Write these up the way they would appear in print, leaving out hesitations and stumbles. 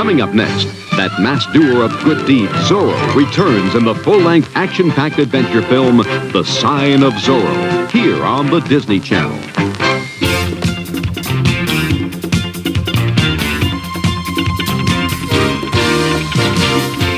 Coming up next, that masked doer of good deeds, Zorro, returns in the full-length action-packed adventure film, The Sign of Zorro, here on the Disney Channel.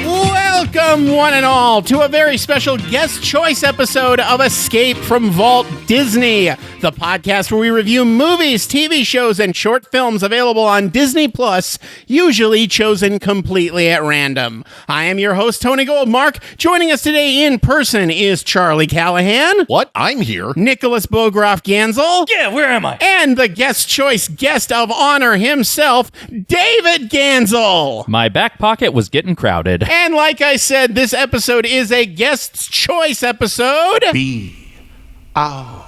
Welcome, one and all, to a very special guest choice episode of Escape from Walt Disney, the podcast where we review movies, TV shows, and short films available on Disney Plus, usually chosen completely at random. I am your host, Tony Goldmark. Joining us today in person is Charlie Callahan. What? I'm here. Nicholas Bogroff Ganssle. Yeah, where am I? And the guest choice guest of honor himself, David Ganssle. My back pocket was getting crowded. And like I said, this episode is a guest's choice episode. Be our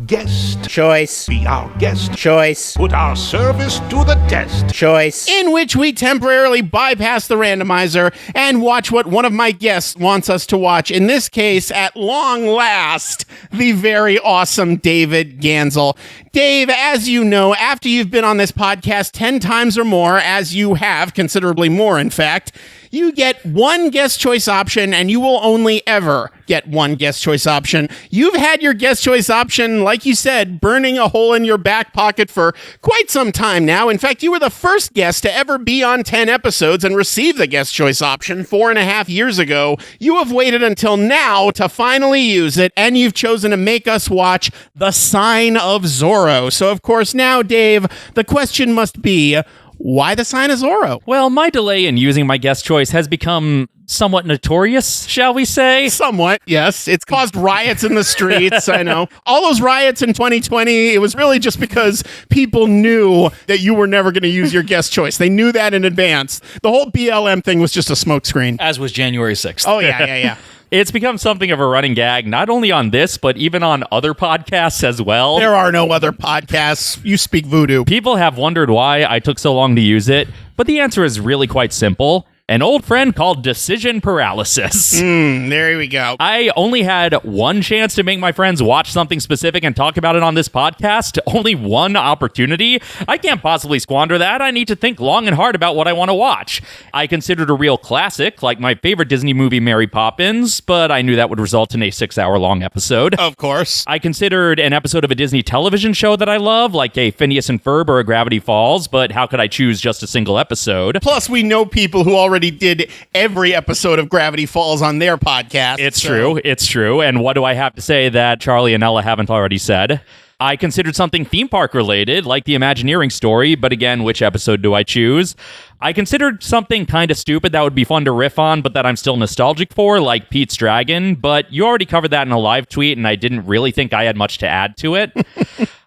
guest. Choice. Be our guest. Choice. Put our service to the test. Choice. In which we temporarily bypass the randomizer and watch what one of my guests wants us to watch. In this case, at long last, the very awesome David Ganssle. Dave, as you know, after you've been on this podcast 10 times or more, as you have, considerably more, in fact, you get one guest choice option, and you will only ever get one guest choice option. You've had your guest choice option, like you said, burning a hole in your back pocket for quite some time now. In fact, you were the first guest to ever be on 10 episodes and receive the guest choice option 4.5 years ago. You have waited until now to finally use it, and you've chosen to make us watch The Sign of Zorro. So, of course, now, Dave, the question must be, why The Sign of Zorro? Well, my delay in using my guest choice has become somewhat notorious, shall we say? Somewhat, yes. It's caused riots in the streets, I know. All those riots in 2020, it was really just because people knew that you were never going to use your guest choice. They knew that in advance. The whole BLM thing was just a smokescreen. As was January 6th. Oh, yeah. It's become something of a running gag, not only on this, but even on other podcasts as well. There are no other podcasts. You speak voodoo. People have wondered why I took so long to use it, but the answer is really quite simple. An old friend called decision paralysis. There we go. I only had one chance to make my friends watch something specific and talk about it on this podcast. Only one opportunity. I can't possibly squander that. I need to think long and hard about what I want to watch. I considered a real classic, like my favorite Disney movie, Mary Poppins, but I knew that would result in a 6-hour-long episode. Of course. I considered an episode of a Disney television show that I love, like a Phineas and Ferb or a Gravity Falls, but how could I choose just a single episode? Plus, we know people who already did every episode of Gravity Falls on their podcast. It's true. And what do I have to say that Charlie and Ella haven't already said? I considered something theme park related, like the Imagineering story, but again, which episode do I choose? I considered something kind of stupid that would be fun to riff on, but that I'm still nostalgic for, like Pete's Dragon, but you already covered that in a live tweet, and I didn't really think I had much to add to it.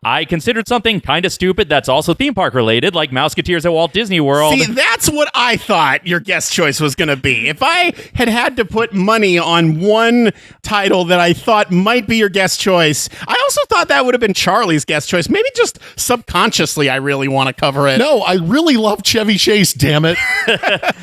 I considered something kind of stupid that's also theme park related, like Mouseketeers at Walt Disney World. See, that's what I thought your guest choice was going to be. If I had to put money on one title that I thought might be your guest choice, I also thought that would have been Charlie's guest choice. Maybe just subconsciously I really want to cover it. No, I really love Chevy Chase, damn it.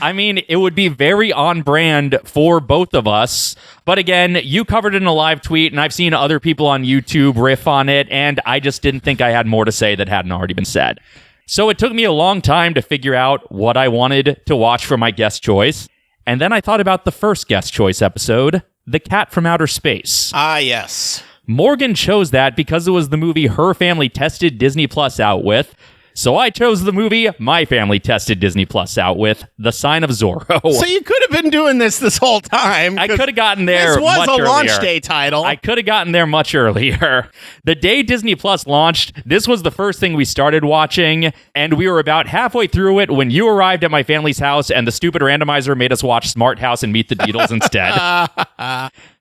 I mean, it would be very on brand for both of us. But again, you covered it in a live tweet, and I've seen other people on YouTube riff on it, and I just didn't think I had more to say that hadn't already been said. So it took me a long time to figure out what I wanted to watch for my guest choice. And then I thought about the first guest choice episode, The Cat from Outer Space. Ah, yes. Morgan chose that because it was the movie her family tested Disney Plus out with. So I chose the movie my family tested Disney Plus out with, The Sign of Zorro. So you could have been doing this whole time. I could have gotten there This was much a earlier. launch day title. I could have gotten there much earlier. The day Disney Plus launched, this was the first thing we started watching, and we were about halfway through it when you arrived at my family's house, and the stupid randomizer made us watch Smart House and Meet the Beatles instead.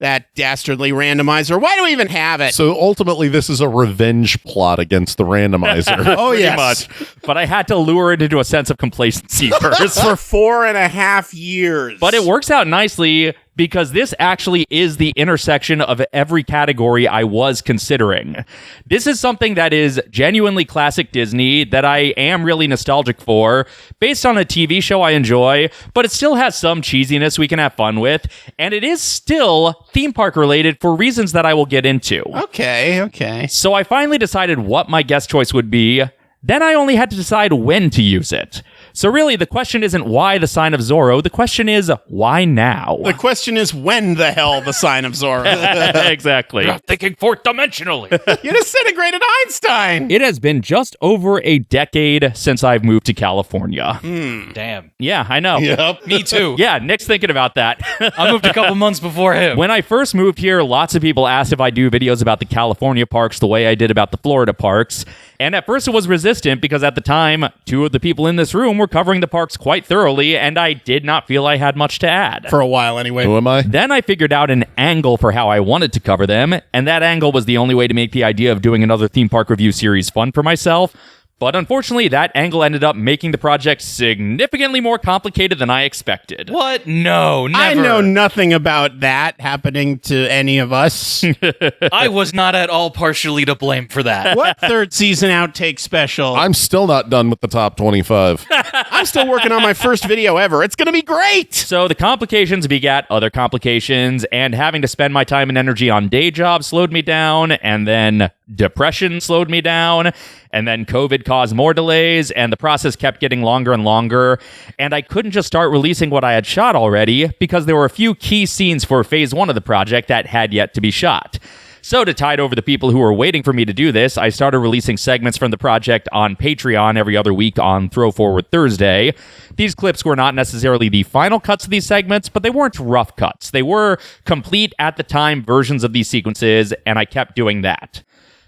That dastardly randomizer. Why do we even have it? So ultimately, this is a revenge plot against the randomizer. Oh, Pretty yes. much. But I had to lure it into a sense of complacency first. For 4.5 years. But it works out nicely because this actually is the intersection of every category I was considering. This is something that is genuinely classic Disney that I am really nostalgic for, based on a TV show I enjoy, but it still has some cheesiness we can have fun with, and it is still theme park related for reasons that I will get into. Okay. So I finally decided what my guest choice would be. Then I only had to decide when to use it. So really, the question isn't why the Sign of Zorro. The question is, why now? The question is, when the hell the Sign of Zorro? Exactly. You're thinking fourth dimensionally. You disintegrated Einstein. It has been just over a decade since I've moved to California. Damn. Yeah, I know. Yep. Me too. Yeah, Nick's thinking about that. I moved a couple months before him. When I first moved here, lots of people asked if I do videos about the California parks the way I did about the Florida parks. And at first it was resistant because at the time, two of the people in this room were covering the parks quite thoroughly, and I did not feel I had much to add. For a while, anyway. Who am I? Then I figured out an angle for how I wanted to cover them, and that angle was the only way to make the idea of doing another theme park review series fun for myself. But unfortunately, that angle ended up making the project significantly more complicated than I expected. What? No, never. I know nothing about that happening to any of us. I was not at all partially to blame for that. What third season outtake special? I'm still not done with the top 25. I'm still working on my first video ever. It's going to be great. So the complications begat other complications, and having to spend my time and energy on day jobs slowed me down, and then depression slowed me down, and then COVID caused more delays, and the process kept getting longer and longer, and I couldn't just start releasing what I had shot already because there were a few key scenes for phase 1 of the project that had yet to be shot. So to tide over the people who were waiting for me to do this, I started releasing segments from the project on Patreon every other week on Throw Forward Thursday. These clips were not necessarily the final cuts of these segments, but they weren't rough cuts. They were complete at the time versions of these sequences, and I kept doing that.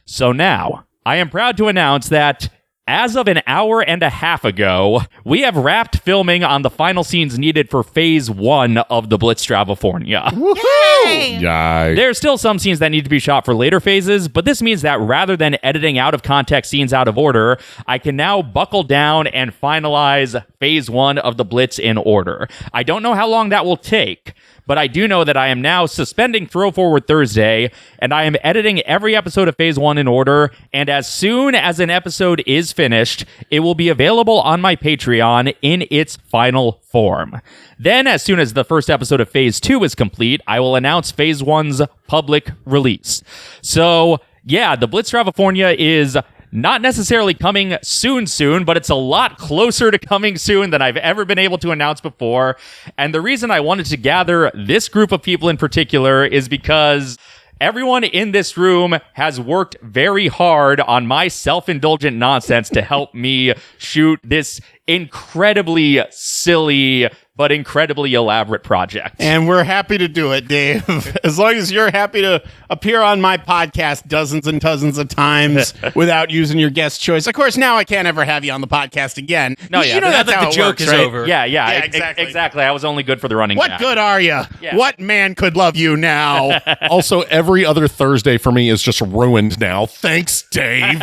So now, I am proud to announce that as of an hour and a half ago, we have wrapped filming on the final scenes needed for phase 1 of the Blitz California. Yay. There are still some scenes that need to be shot for later phases, but this means that rather than editing out of context scenes out of order, I can now buckle down and finalize phase 1 of the Blitz in order. I don't know how long that will take, but I do know that I am now suspending Throw Forward Thursday, and I am editing every episode of Phase 1 in order, and as soon as an episode is finished, it will be available on my Patreon in its final form. Then, as soon as the first episode of Phase 2 is complete, I will announce Phase 1's public release. So, yeah, the Blitz California is not necessarily coming soon, but it's a lot closer to coming soon than I've ever been able to announce before. And the reason I wanted to gather this group of people in particular is because everyone in this room has worked very hard on my self-indulgent nonsense to help me shoot this incredibly silly but incredibly elaborate project. And we're happy to do it, Dave. As long as you're happy to appear on my podcast dozens and dozens of times without using your guest choice. Of course, now I can't ever have you on the podcast again. No, you know that's how the it joke works, is right? over. Yeah, exactly. Exactly. I was only good for the running What gag. good are you? Yeah. What man could love you now? Also, every other Thursday for me is just ruined now. Thanks, Dave.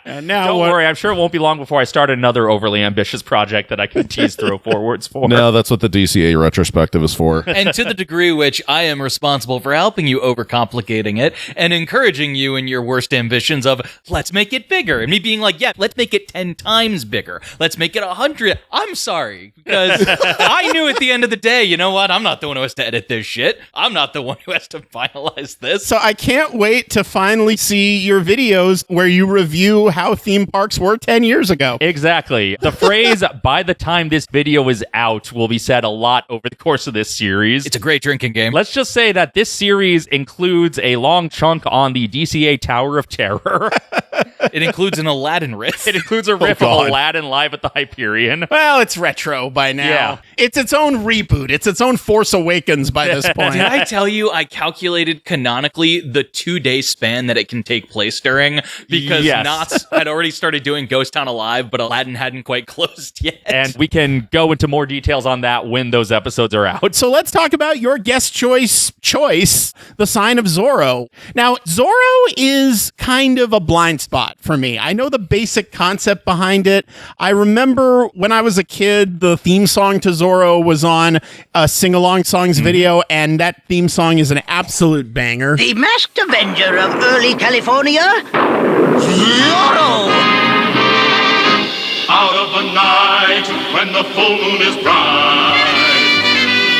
And now Don't what? worry, I'm sure it won't be long before I start another overly ambitious project that I can tease Throw Forwards for. No, that's what the DCA retrospective is for. And to the degree which I am responsible for helping you overcomplicating it and encouraging you in your worst ambitions of, let's make it bigger. And me being like, yeah, let's make it 10 times bigger. Let's make it 100. I'm sorry. Because I knew at the end of the day, you know what? I'm not the one who has to edit this shit. I'm not the one who has to finalize this. So I can't wait to finally see your videos where you review how theme parks were 10 years ago. Exactly. The phrase, by the time this video is out, will be said a lot over the course of this series. It's a great drinking game. Let's just say that this series includes a long chunk on the DCA Tower of Terror. It includes an Aladdin riff. It includes a riff of Aladdin live at the Hyperion. Well, it's retro by now. Yeah. It's its own reboot. It's its own Force Awakens by this point. Did I tell you I calculated canonically the 2-day span that it can take place during? Because Yes. Knott's had already started doing Ghost Town Alive, but Aladdin hadn't quite closed yet. And we can go into more details on that when those episodes are out. So let's talk about your guest choice, The Sign of Zorro. Now, Zorro is kind of a blind spot for me. I know the basic concept behind it. I remember when I was a kid, the theme song to Zorro was on a sing-along songs video, and that theme song is an absolute banger. The masked avenger of early California, Zorro! Out of the night, when the full moon is bright,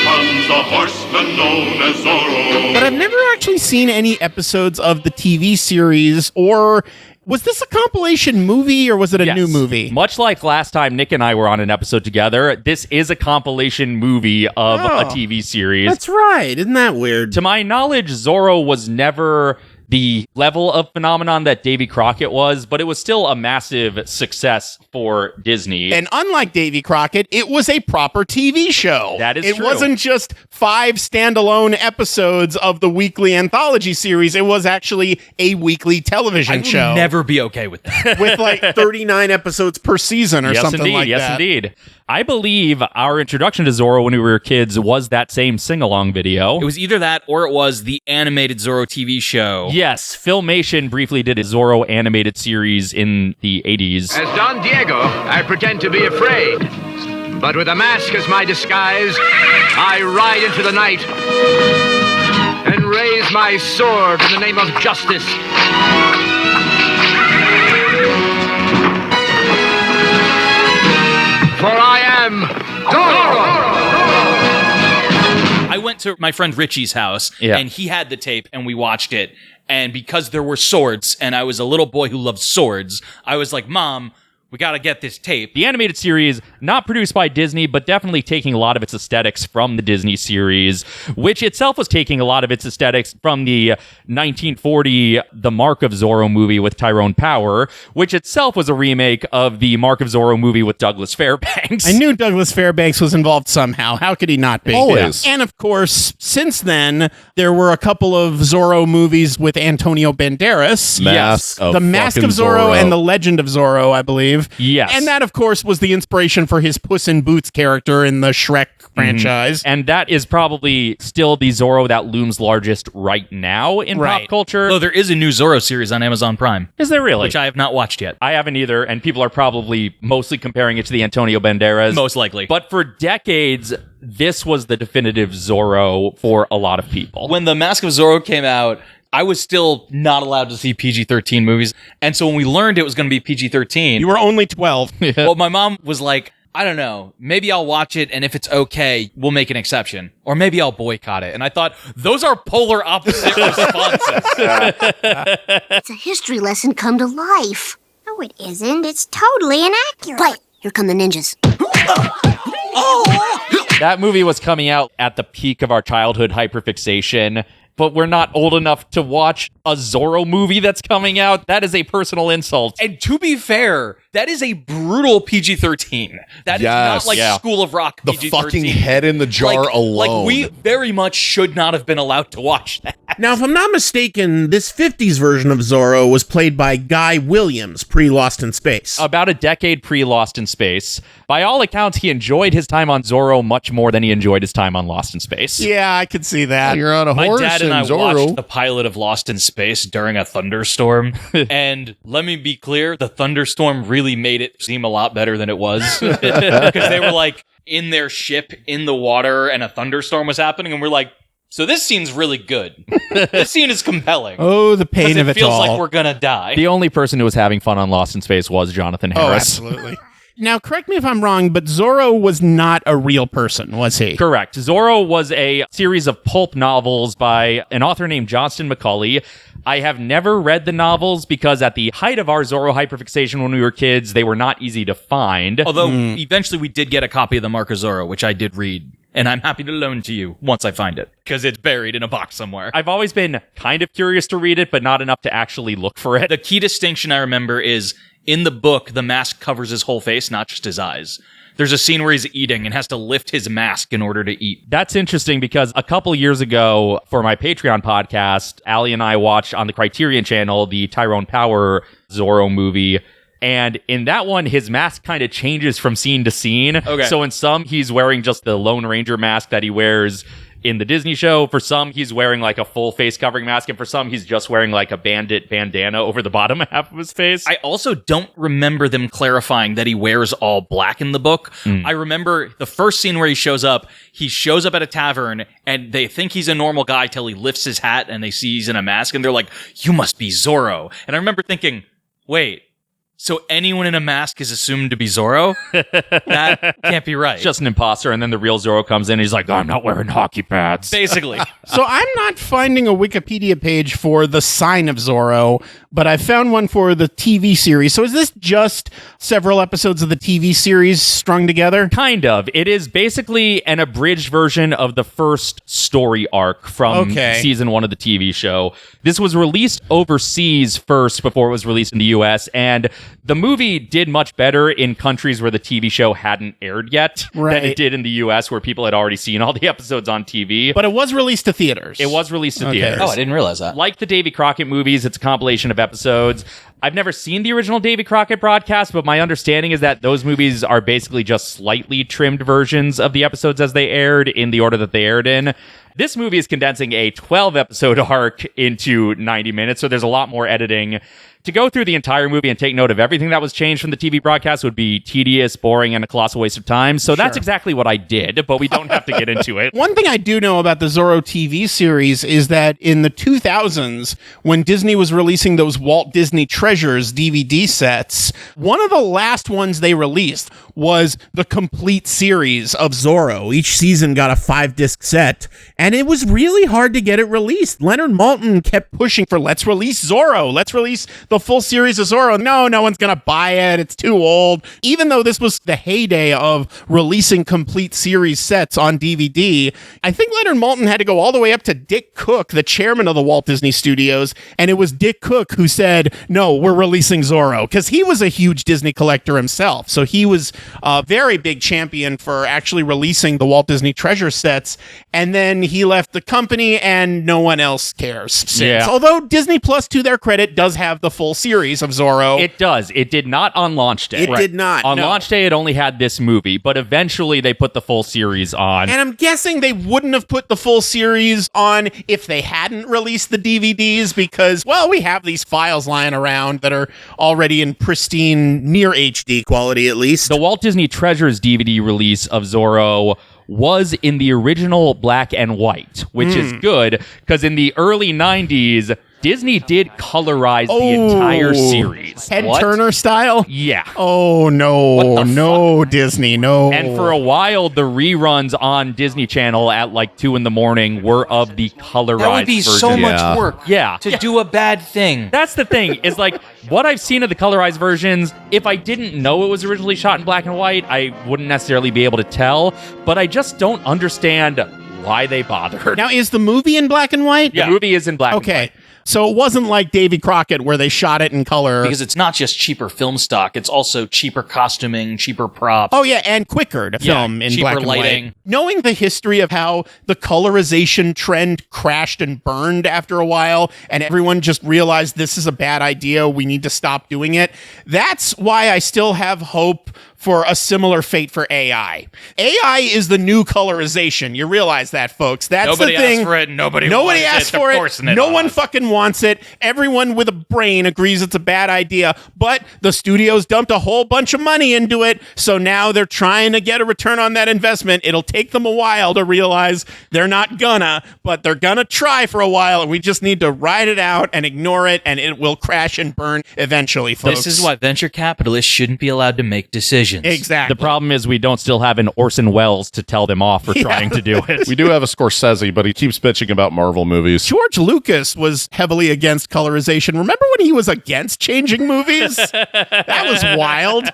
comes the horseman known as Zorro. But I've never actually seen any episodes of the TV series or Was this a compilation movie or was it a new movie? Much like last time Nick and I were on an episode together, this is a compilation movie of a TV series. That's right. Isn't that weird? To my knowledge, Zorro was never the level of phenomenon that Davy Crockett was, but it was still a massive success for Disney. And unlike Davy Crockett, it was a proper TV show. That is true. It wasn't just 5 standalone episodes of the weekly anthology series. It was actually a weekly television show. Never be okay with that. With like 39 episodes per season or something like that. Yes, indeed. I believe our introduction to Zorro when we were kids was that same sing-along video. It was either that or it was the animated Zorro TV show. Yes, Filmation briefly did a Zorro animated series in the 80s. As Don Diego, I pretend to be afraid. But with a mask as my disguise, I ride into the night and raise my sword in the name of justice. For I am Zorro! I went to my friend Richie's house, and he had the tape, and we watched it. And because there were swords, and I was a little boy who loved swords, I was like, Mom, we gotta get this tape. The animated series, not produced by Disney, but definitely taking a lot of its aesthetics from the Disney series, which itself was taking a lot of its aesthetics from the 1940 The Mark of Zorro movie with Tyrone Power, which itself was a remake of the Mark of Zorro movie with Douglas Fairbanks. I knew Douglas Fairbanks was involved somehow. How could he not be? Always. And of course, since then, there were a couple of Zorro movies with Antonio Banderas. The Mask of Zorro and The Legend of Zorro, I believe. Yes. And that, of course, was the inspiration for his Puss in Boots character in the Shrek franchise. And that is probably still the Zorro that looms largest right now in pop culture. Oh, there is a new Zorro series on Amazon Prime. Is there really? Which I have not watched yet. I haven't either, and people are probably mostly comparing it to the Antonio Banderas. Most likely. But for decades, this was the definitive Zorro for a lot of people. When The Mask of Zorro came out, I was still not allowed to see PG-13 movies. And so when we learned it was going to be PG-13... You were only 12. Well, my mom was like, I don't know, maybe I'll watch it, and if it's okay, we'll make an exception. Or maybe I'll boycott it. And I thought, those are polar opposite responses. It's a history lesson come to life. No, it isn't. It's totally inaccurate. Wait, here come the ninjas. That movie was coming out at the peak of our childhood hyperfixation, but we're not old enough to watch a Zorro movie that's coming out. That is a personal insult. And to be fair, that is a brutal PG-13. That is not like School of Rock The PG-13. fucking head in the jar alone. Like, we very much should not have been allowed to watch that. Now, if I'm not mistaken, this 50s version of Zorro was played by Guy Williams, pre-Lost in Space. About a decade pre-Lost in Space. By all accounts, he enjoyed his time on Zorro much more than he enjoyed his time on Lost in Space. Yeah, I could see that. You're on a My horse dad and I Zorro. watched the pilot of Lost in Space during a thunderstorm. And let me be clear, the thunderstorm really made it seem a lot better than it was. Because they were like in their ship in the water and a thunderstorm was happening. And we're like, so this scene's really good. This scene is compelling. Oh, the pain of it feels all. like we're gonna die. The only person who was having fun on Lost in Space was Jonathan Oh, Harris. absolutely. Now, correct me if I'm wrong, but Zorro was not a real person, was he? Correct. Zorro was a series of pulp novels by an author named Johnston McCulley. I have never read the novels because at the height of our Zorro hyperfixation when we were kids, they were not easy to find. Although eventually we did get a copy of the Mark of Zorro, which I did read. And I'm happy to loan to you once I find it, because it's buried in a box somewhere. I've always been kind of curious to read it, but not enough to actually look for it. The key distinction I remember is, in the book, the mask covers his whole face, not just his eyes. There's a scene where he's eating and has to lift his mask in order to eat. That's interesting because a couple years ago for my Patreon podcast, Allie and I watched on the Criterion channel the Tyrone Power Zorro movie. And in that one, his mask kind of changes from scene to scene. Okay. So in some, he's wearing just the Lone Ranger mask that he wears in the Disney show. For some, he's wearing like a full face covering mask. And for some, he's just wearing like a bandit bandana over the bottom half of his face. I also don't remember them clarifying that he wears all black in the book. I remember the first scene where he shows up at a tavern and they think he's a normal guy till he lifts his hat and they see he's in a mask and they're like, you must be Zorro. And I remember thinking, wait, so anyone in a mask is assumed to be Zorro? That can't be right. It's just an imposter. And then the real Zorro comes in and he's like, I'm not wearing hockey pads. Basically. So I'm not finding a Wikipedia page for the Sign of Zorro, but I found one for the TV series. So is this just several episodes of the TV series strung together? Kind of. It is basically an abridged version of the first story arc from season 1 of the TV show. This was released overseas first before it was released in the US, and the movie did much better in countries where the TV show hadn't aired yet than it did in the US, where people had already seen all the episodes on TV. But it was released to theaters. It was released to theaters. Oh, I didn't realize that. Like the Davy Crockett movies, it's a compilation of episodes. I've never seen the original Davy Crockett broadcast, but my understanding is that those movies are basically just slightly trimmed versions of the episodes as they aired in the order that they aired in. This movie is condensing a 12-episode arc into 90 minutes, so there's a lot more editing. To go through the entire movie and take note of everything that was changed from the TV broadcast would be tedious, boring, and a colossal waste of time. So that's exactly what I did, but we don't have to get into it. One thing I do know about the Zorro TV series is that in the 2000s, when Disney was releasing those Walt Disney Treasures DVD sets, one of the last ones they released was the complete series of Zorro. Each season got a 5-disc set, and it was really hard to get it released. Leonard Maltin kept pushing for, let's release Zorro. Let's release the full series of Zorro. No one's going to buy it. It's too old. Even though this was the heyday of releasing complete series sets on DVD, I think Leonard Maltin had to go all the way up to Dick Cook, the chairman of the Walt Disney Studios, and it was Dick Cook who said, no, we're releasing Zorro, because he was a huge Disney collector himself. So he was a very big champion for actually releasing the Walt Disney Treasure sets, and then he left the company and no one else cares since. Yeah. Although Disney Plus, to their credit, does have the full series of Zorro. It does. It did not on launch day. It did not. On launch day, it only had this movie, but eventually they put the full series on. And I'm guessing they wouldn't have put the full series on if they hadn't released the DVDs because, well, we have these files lying around that are already in pristine, near HD quality at least. The Walt Disney Treasures DVD release of Zorro was in the original black and white, which is good because in the early 90s, Disney did colorize the entire series. Ted Turner style? Yeah. Oh, no, Disney, no. And for a while, the reruns on Disney Channel at like 2 a.m. were of the colorized That would be version. so much work to do a bad thing. That's the thing, is like, what I've seen of the colorized versions, if I didn't know it was originally shot in black and white, I wouldn't necessarily be able to tell, but I just don't understand why they bothered. Now, is the movie in black and white? The movie is in black and white. Okay. So it wasn't like Davy Crockett where they shot it in color. Because it's not just cheaper film stock, it's also cheaper costuming, cheaper props. Oh, yeah, and quicker to film in cheaper black and lighting. white. Knowing the history of how the colorization trend crashed and burned after a while, and everyone just realized this is a bad idea, we need to stop doing it, that's why I still have hope for a similar fate for AI. AI is the new colorization. You realize that, folks. That's Nobody the thing. asked for it. Nobody asked for it. No one fucking wants it. Everyone with a brain agrees it's a bad idea. But the studios dumped a whole bunch of money into it, so now they're trying to get a return on that investment. It'll take them a while to realize they're not gonna, but they're gonna try for a while, and we just need to ride it out and ignore it, and it will crash and burn eventually, folks. This is why venture capitalists shouldn't be allowed to make decisions. Exactly. The problem is we don't still have an Orson Welles to tell them off for trying to do it. We do have a Scorsese, but he keeps bitching about Marvel movies. George Lucas was heavily against colorization. Remember when he was against changing movies? That was wild.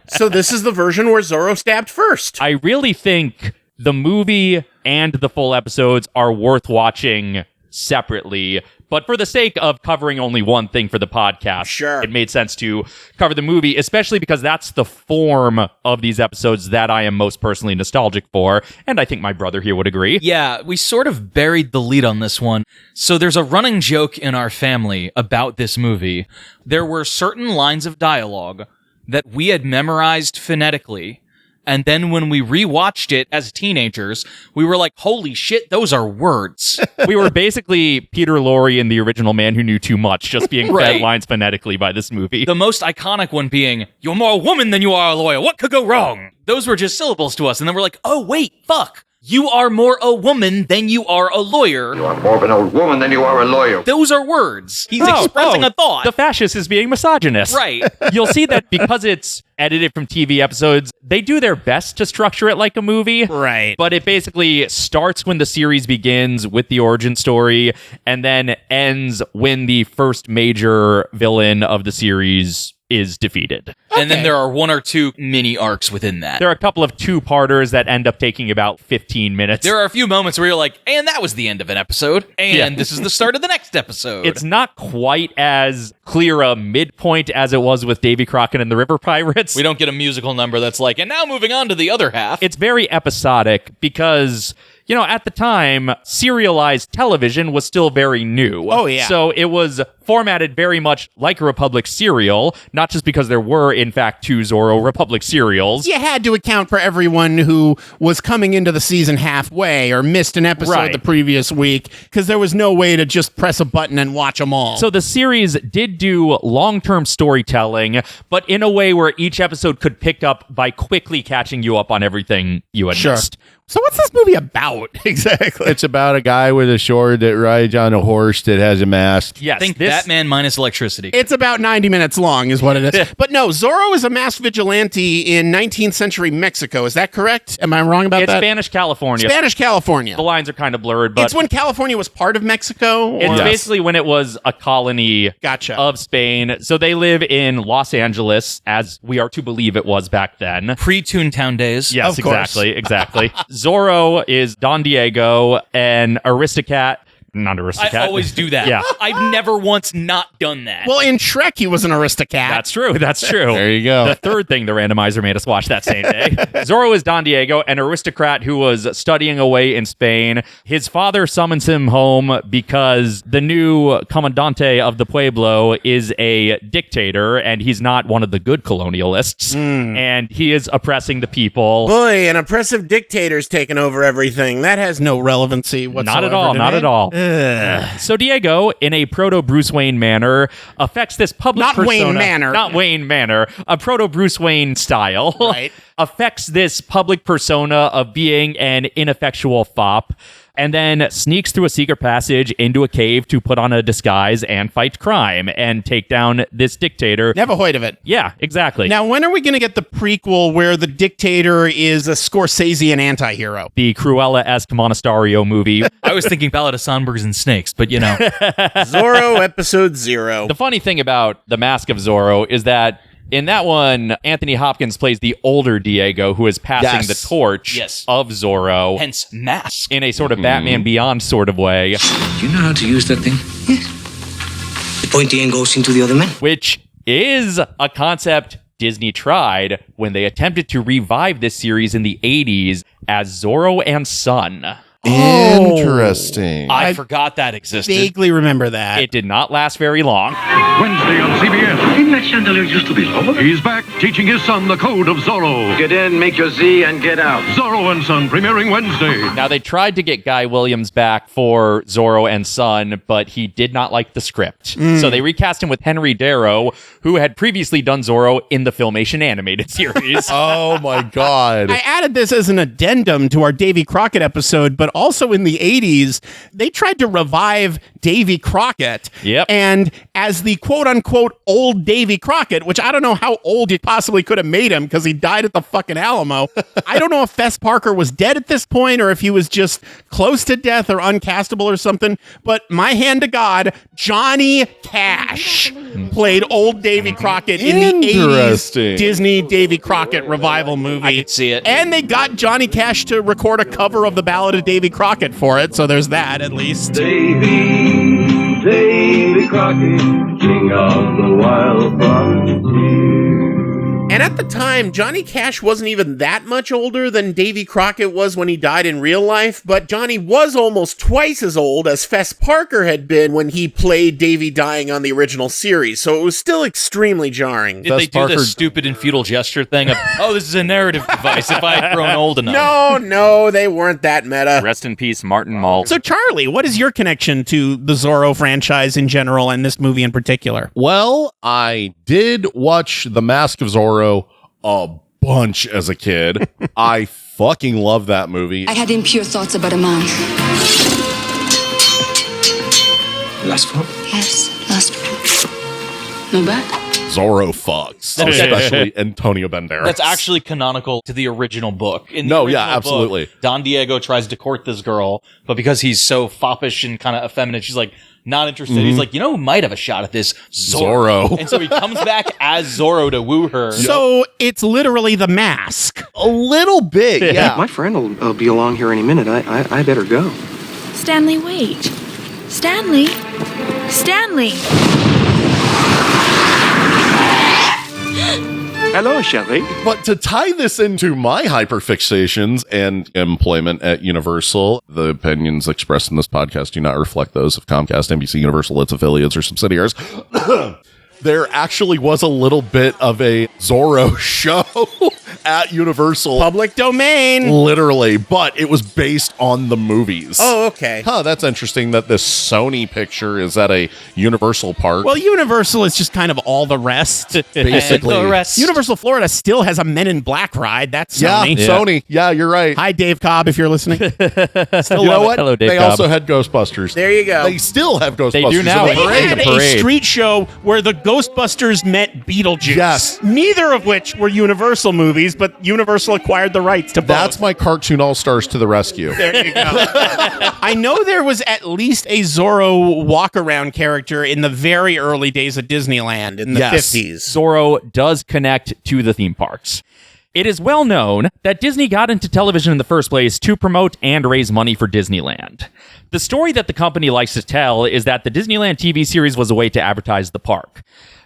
So this is the version where Zorro stabbed first. I really think the movie and the full episodes are worth watching separately. But for the sake of covering only one thing for the podcast, it made sense to cover the movie, especially because that's the form of these episodes that I am most personally nostalgic for, and I think my brother here would agree. Yeah, we sort of buried the lead on this one. So there's a running joke in our family about this movie. There were certain lines of dialogue that we had memorized phonetically, and then when we rewatched it as teenagers, we were like, holy shit, those are words. We were basically Peter Lorre in The Original Man Who Knew Too Much, just being fed lines phonetically by this movie. The most iconic one being, you're more a woman than you are a lawyer. What could go wrong? Those were just syllables to us. And then we're like, oh, wait, fuck. You are more a woman than you are a lawyer. You are more of an old woman than you are a lawyer. Those are words. He's expressing a thought. The fascist is being misogynist. Right. You'll see that because it's edited from TV episodes, they do their best to structure it like a movie. Right. But it basically starts when the series begins with the origin story and then ends when the first major villain of the series is defeated. And then there are one or two mini arcs within that. There are a couple of two-parters that end up taking about 15 minutes. There are a few moments where you're like, and that was the end of an episode, and this is the start of the next episode. It's not quite as clear a midpoint as it was with Davy Crockett and the River Pirates. We don't get a musical number that's like, and now moving on to the other half. It's very episodic because, you know, at the time, serialized television was still very new. Oh, yeah. So it was formatted very much like a Republic serial, not just because there were, in fact, 2 Zorro Republic serials. You had to account for everyone who was coming into the season halfway or missed an episode the previous week, because there was no way to just press a button and watch them all. So the series did do long-term storytelling, but in a way where each episode could pick up by quickly catching you up on everything you had missed. So what's this movie about exactly? It's about a guy with a sword that rides on a horse that has a mask. Yes, Think Batman minus electricity. It's about 90 minutes long is what it is. But no, Zorro is a masked vigilante in 19th century Mexico. Is that correct? Am I wrong about It's that? Spanish California. Spanish California. The lines are kind of blurred, but It's when California was part of Mexico? it's or- basically when it was a colony Gotcha. of Spain. So they live in Los Angeles, as we are to believe it was back then. Pre-Toontown days. Yes, Of course. exactly. Zorro is Don Diego, an aristocrat. Not aristocrat. I always do that. Yeah. I've never once not done that. Well, in Shrek, he was an aristocrat. That's true. There you go. The third thing the randomizer made us watch that same day. Zorro is Don Diego, an aristocrat who was studying away in Spain. His father summons him home because the new comandante of the pueblo is a dictator, and he's not one of the good colonialists. And he is oppressing the people. Boy, an oppressive dictator's taken over everything. That has no relevancy whatsoever. Not at all, to not me. at all. So Diego, in a proto-Bruce Wayne manner, affects this public Not persona... Wayne Manor. Not Wayne Manor. A proto-Bruce Wayne style. Right. Affects this public persona of being an ineffectual fop, and then sneaks through a secret passage into a cave to put on a disguise and fight crime and take down this dictator. Never heard of it. Yeah, exactly. Now, when are we going to get the prequel where the dictator is a Scorsesean anti-hero? The Cruella-esque Monasterio movie. I was thinking Ballad of Songbirds and Snakes, but you know. Zorro Episode 0. The funny thing about The Mask of Zorro is that in that one, Anthony Hopkins plays the older Diego who is passing the torch of Zorro. Hence, mask. In a sort of Batman Beyond sort of way. Do you know how to use that thing? Yes. The pointy end goes into the other man. Which is a concept Disney tried when they attempted to revive this series in the 80s as Zorro and Son. Interesting. I forgot that existed. Vaguely remember that. It did not last very long. Wednesday on CBS. Didn't that chandelier used to be lower? He's back teaching his son the code of Zorro. Get in, make your Z, and get out. Zorro and Son premiering Wednesday. Now, they tried to get Guy Williams back for Zorro and Son, but he did not like the script. So they recast him with Henry Darrow, who had previously done Zorro in the Filmation animated series. Oh my God. I added this as an addendum to our Davy Crockett episode, but also in the 80s, they tried to revive Davy Crockett. Yep. And as the quote-unquote old Davy Crockett, which I don't know how old you possibly could have made him because he died at the fucking Alamo. I don't know if Fess Parker was dead at this point or if he was just close to death or uncastable or something. But my hand to God, Johnny Cash played old Davy Crockett in the 80s Disney Davy Crockett revival movie. I could see it. And they got Johnny Cash to record a cover of the Ballad of Davy Crockett for it, so there's that at least. Davy Crockett, king of the wild frontier. And at the time, Johnny Cash wasn't even that much older than Davy Crockett was when he died in real life, but Johnny was almost twice as old as Fess Parker had been when he played Davy dying on the original series, so it was still extremely jarring. Did they do this stupid and futile gesture thing of, oh, this is a narrative device if I had grown old enough? No, they weren't that meta. Rest in peace, Martin Mull. So, Charlie, what is your connection to the Zorro franchise in general and this movie in particular? Well, I did watch The Mask of Zorro a bunch as a kid. I fucking love that movie. I had impure thoughts about a man. Last one? Yes, last one. No bad. Zorro fucks, especially Antonio Banderas. That's actually canonical to the original book. In the No, original yeah, absolutely. book, Don Diego tries to court this girl, but because he's so foppish and kind of effeminate, she's like, not interested. He's like, you know who might have a shot at this? Zorro. And so he comes back as Zorro to woo her. So it's literally The Mask. A little bit, yeah. My friend will be along here any minute. I better go. Stanley, wait. Stanley? Stanley! Hello, Sherry. But to tie this into my hyperfixations and employment at Universal, the opinions expressed in this podcast do not reflect those of Comcast, NBC, Universal, its affiliates, or subsidiaries. There actually was a little bit of a Zorro show at Universal. Public domain. Literally, but it was based on the movies. Oh, okay. Huh, that's interesting that this Sony picture is at a Universal park. Well, Universal is just kind of all all the rest. Basically. And the rest. Universal Florida still has a Men in Black ride. That's Sony. Yeah, Sony. Yeah, you're right. Hi, Dave Cobb, if you're listening. You know what? Hello, Dave they Cobb. also had Ghostbusters. There you go. They still have Ghostbusters. They do now. in the They parade. had The a parade. street show where the Ghostbusters met Beetlejuice. Yes. Neither of which were Universal movies, but Universal acquired the rights to both. That's my cartoon all-stars to the rescue. There you go. I know there was at least a Zorro walk-around character in the very early days of Disneyland in the 50s. Zorro does connect to the theme parks. It is well known that Disney got into television in the first place to promote and raise money for Disneyland. The story that the company likes to tell is that the Disneyland TV series was a way to advertise the park.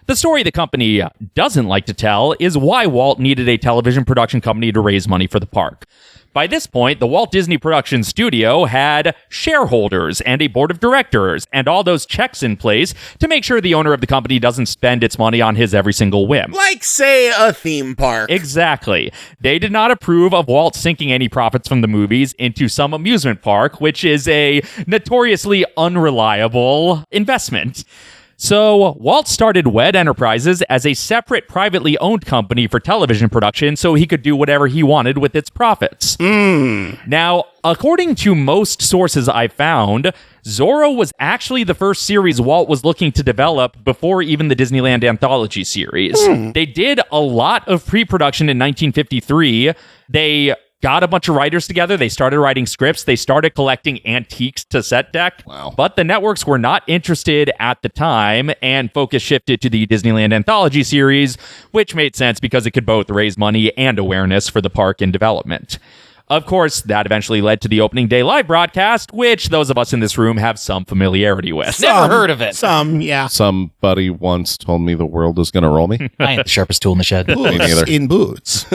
The story the company doesn't like to tell is why Walt needed a television production company to raise money for the park. By this point, the Walt Disney Production Studio had shareholders and a board of directors and all those checks in place to make sure the owner of the company doesn't spend its money on his every single whim. Like, say, a theme park. Exactly. They did not approve of Walt sinking any profits from the movies into some amusement park, which is a notoriously unreliable investment. So, Walt started WED Enterprises as a separate privately owned company for television production so he could do whatever he wanted with its profits. Now, according to most sources I found, Zorro was actually the first series Walt was looking to develop before even the Disneyland Anthology series. They did a lot of pre-production in 1953. They got a bunch of writers together. They started writing scripts. They started collecting antiques to set deck. Wow. But the networks were not interested at the time, and focus shifted to the Disneyland Anthology series, which made sense because it could both raise money and awareness for the park in development. Of course, that eventually led to the opening day live broadcast, which those of us in this room have some familiarity with. Never heard of it. Some, yeah. Somebody once told me the world is going to roll me. I ain't the sharpest tool in the shed. Me neither. In boots.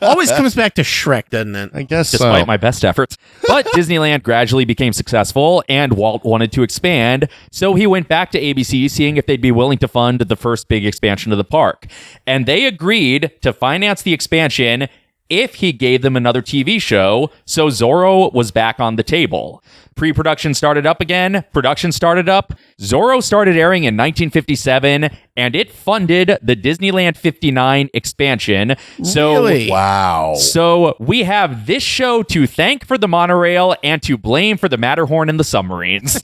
Always comes back to Shrek, doesn't it? I guess Despite so. my best efforts. But Disneyland gradually became successful, and Walt wanted to expand, so he went back to ABC, seeing if they'd be willing to fund the first big expansion of the park. And they agreed to finance the expansion if he gave them another TV show, so Zorro was back on the table. Pre-production started up again, production started up, Zorro started airing in 1957, and it funded the Disneyland 59 expansion. So, Really? Wow. So we have this show to thank for the monorail and to blame for the Matterhorn and the submarines.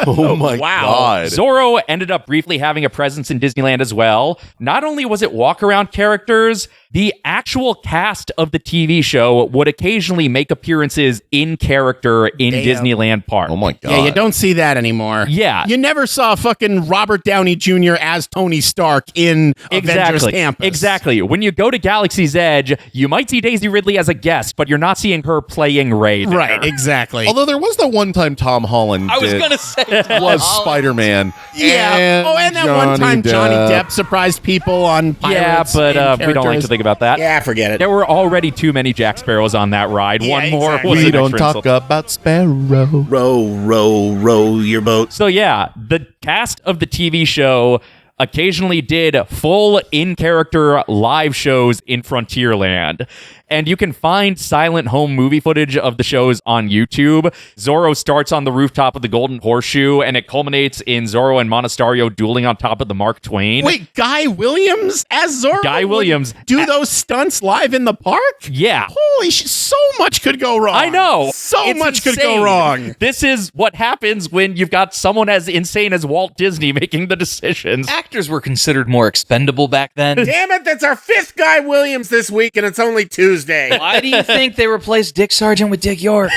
Oh my Wow. God. Zorro ended up briefly having a presence in Disneyland as well. Not only was it walk-around characters, the actual cast of the TV show would occasionally make appearances in character in Damn. Disneyland Park. Oh my God. Yeah, you don't see that anymore. Yeah. You never saw fucking Robert Downey Jr. as Tony Stark in Avengers Campus. Exactly. When you go to Galaxy's Edge, you might see Daisy Ridley as a guest, but you're not seeing her playing Rey there. Right, exactly. Although there was the one time Tom Holland I was going to say was Spider-Man. yeah. And that one time Johnny Depp surprised people on Pirates. Yeah, but and we don't like to characters. think about that. Yeah, forget it. There were already too many Jack Sparrows on that ride. Yeah, One more exactly. was We an don't extra talk insult. about Sparrow. Row your boat. So yeah, the cast of the TV show occasionally did full in-character live shows in Frontierland. And you can find silent home movie footage of the shows on YouTube. Zorro starts on the rooftop of the Golden Horseshoe, and it culminates in Zorro and Monasterio dueling on top of the Mark Twain. Wait, Guy Williams as Zorro? Guy Williams. Do those stunts live in the park? Yeah. Holy shit, so much could go wrong. I know. So It's much could insane. go wrong. This is what happens when you've got someone as insane as Walt Disney making the decisions. Actors were considered more expendable back then. Damn it, that's our 5th Guy Williams this week, and it's only Tuesday. Why do you think they replaced Dick Sargent with Dick York?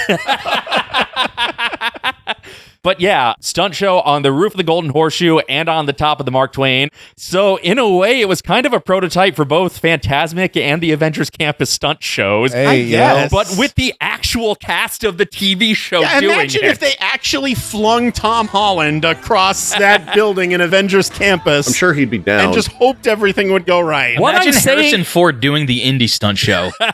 But yeah, stunt show on the roof of the Golden Horseshoe and on the top of the Mark Twain. So in a way, it was kind of a prototype for both Fantasmic and the Avengers Campus stunt shows. Hey, yes. But with the actual cast of the TV show doing imagine it. if they actually flung Tom Holland across that building in Avengers Campus. I'm sure he'd be down. And just hoped everything would go right. What Imagine I'm saying- Harrison Ford doing the indie stunt show. They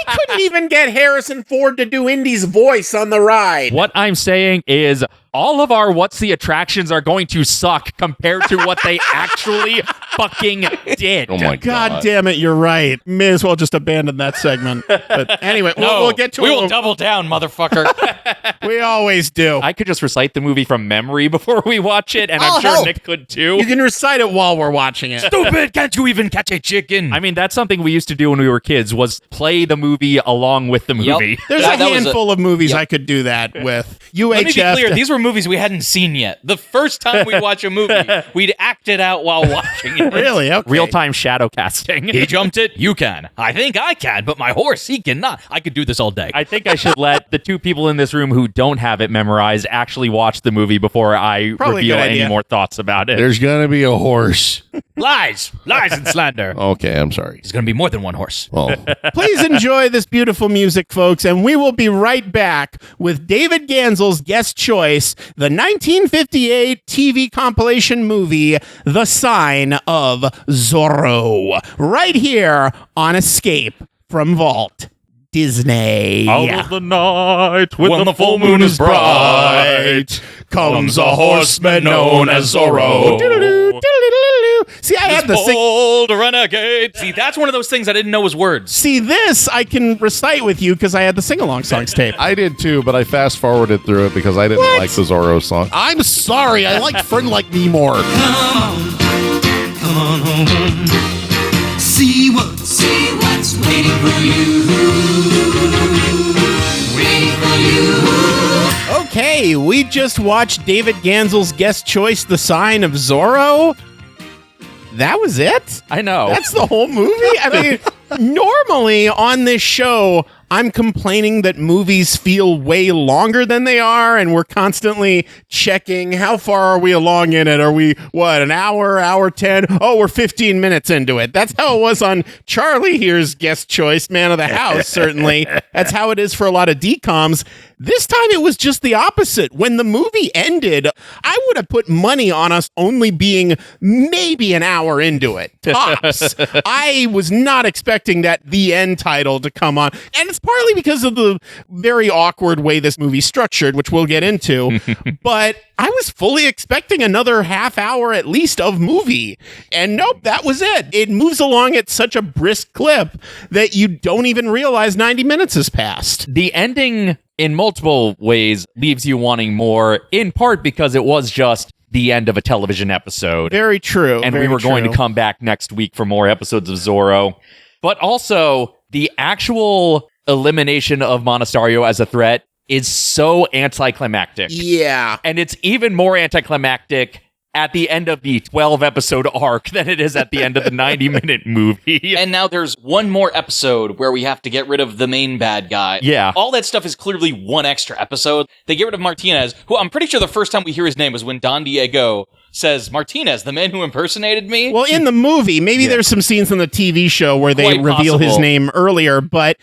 couldn't even get Harrison Ford to do Indy's voice on the ride. What I'm saying is all of our What's the Attractions are going to suck compared to what they actually fucking did. Oh my God damn it, you're right. May as well just abandon that segment. But anyway, we'll get to we it. will double down, motherfucker. We always do. I could just recite the movie from memory before we watch it, and I'm sure help. Nick could too. You can recite it while we're watching it. Stupid, can't you even catch a chicken? I mean, that's something we used to do when we were kids, was play the movie along with the Yep. movie. There's That a was handful of movies I could do that with. UHF. Let me be clear, these were movies we hadn't seen yet. The first time we watch a movie, we'd act it out while watching it. Really? Okay. Real-time shadow casting. He jumped it, you can. I think I can, but my horse, he cannot. I could do this all day. I think I should let the two people in this room who don't have it memorized actually watch the movie before I Probably a reveal good any idea. more thoughts about it. There's gonna be a horse. Lies and slander. Okay, I'm sorry. There's going to be more than one horse. Well, Please enjoy this beautiful music, folks, and we will be right back with David Ganssle's guest choice, the 1958 TV compilation movie, The Sign of Zorro, right here on Escape from Vault Disney. Out of the night when the full moon is bright comes a horseman known as Zorro. See, I had the sing. Bold renegade. See, that's one of those things I didn't know was words. See, this I can recite with you because I had the sing-along songs tape. I did too, but I fast forwarded through it because I didn't like the Zorro song. I'm sorry. I like Friend Like Me more. Come on home. See what's waiting for you. Waiting for you. Okay, we just watched David Ganssle's guest choice, The Sign of Zorro. That was it? I know. That's the whole movie? I mean, normally on this show, I'm complaining that movies feel way longer than they are, and we're constantly checking how far are we along in it. Are we, an hour 10? Oh, we're 15 minutes into it. That's how it was on Charlie here's guest choice, Man of the House, certainly. That's how it is for a lot of DCOMs. This time it was just the opposite. When the movie ended, I would have put money on us only being maybe an hour into it. Tops. I was not expecting that the end title to come on. And it's partly because of the very awkward way this movie's structured, which we'll get into. But I was fully expecting another half hour at least of movie. And nope, that was it. It moves along at such a brisk clip that you don't even realize 90 minutes has passed. The ending, in multiple ways, leaves you wanting more, in part because it was just the end of a television episode. Very true. And very we were going to true. come back next week for more episodes of Zorro. But also, the actual elimination of Monasterio as a threat is so anticlimactic. Yeah. And it's even more anticlimactic at the end of the 12-episode arc than it is at the end of the 90-minute movie. And now there's one more episode where we have to get rid of the main bad guy. Yeah. All that stuff is clearly one extra episode. They get rid of Martinez, who I'm pretty sure the first time we hear his name is when Don Diego says, Martinez, the man who impersonated me? Well, in the movie, maybe there's some scenes in the TV show where they Quite reveal his possible. name earlier, but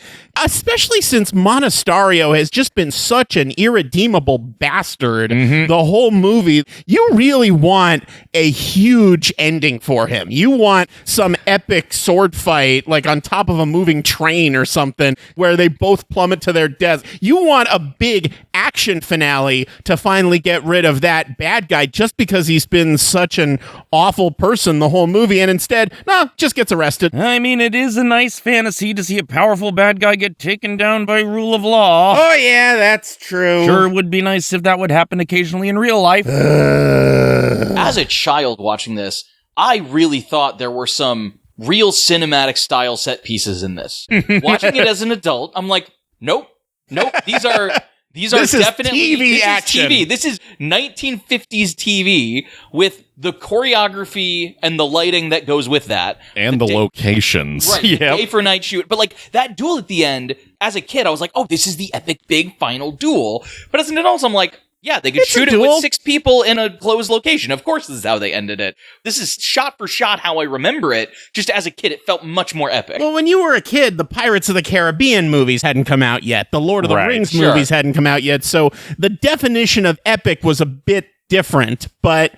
especially since Monasterio has just been such an irredeemable bastard the whole movie, you really want a huge ending for him. You want some epic sword fight, like on top of a moving train or something, where they both plummet to their deaths. You want a big action finale to finally get rid of that bad guy just because he's been been such an awful person the whole movie, and instead, just gets arrested. I mean, it is a nice fantasy to see a powerful bad guy get taken down by rule of law. Oh, yeah, that's true. Sure would be nice if that would happen occasionally in real life. As a child watching this, I really thought there were some real cinematic style set pieces in this. Watching it as an adult, I'm like, nope. These are this definitely is TV action. This is 1950s TV with the choreography and the lighting that goes with that. And the locations. Right, day for night shoot. But like that duel at the end, as a kid, I was like, oh, this is the epic big final duel. But as an adult, I'm like, yeah, they could shoot it with 6 people in a closed location. Of course, this is how they ended it. This is shot for shot how I remember it. Just as a kid, it felt much more epic. Well, when you were a kid, the Pirates of the Caribbean movies hadn't come out yet. The Lord of the Rings movies hadn't come out yet. So the definition of epic was a bit different, but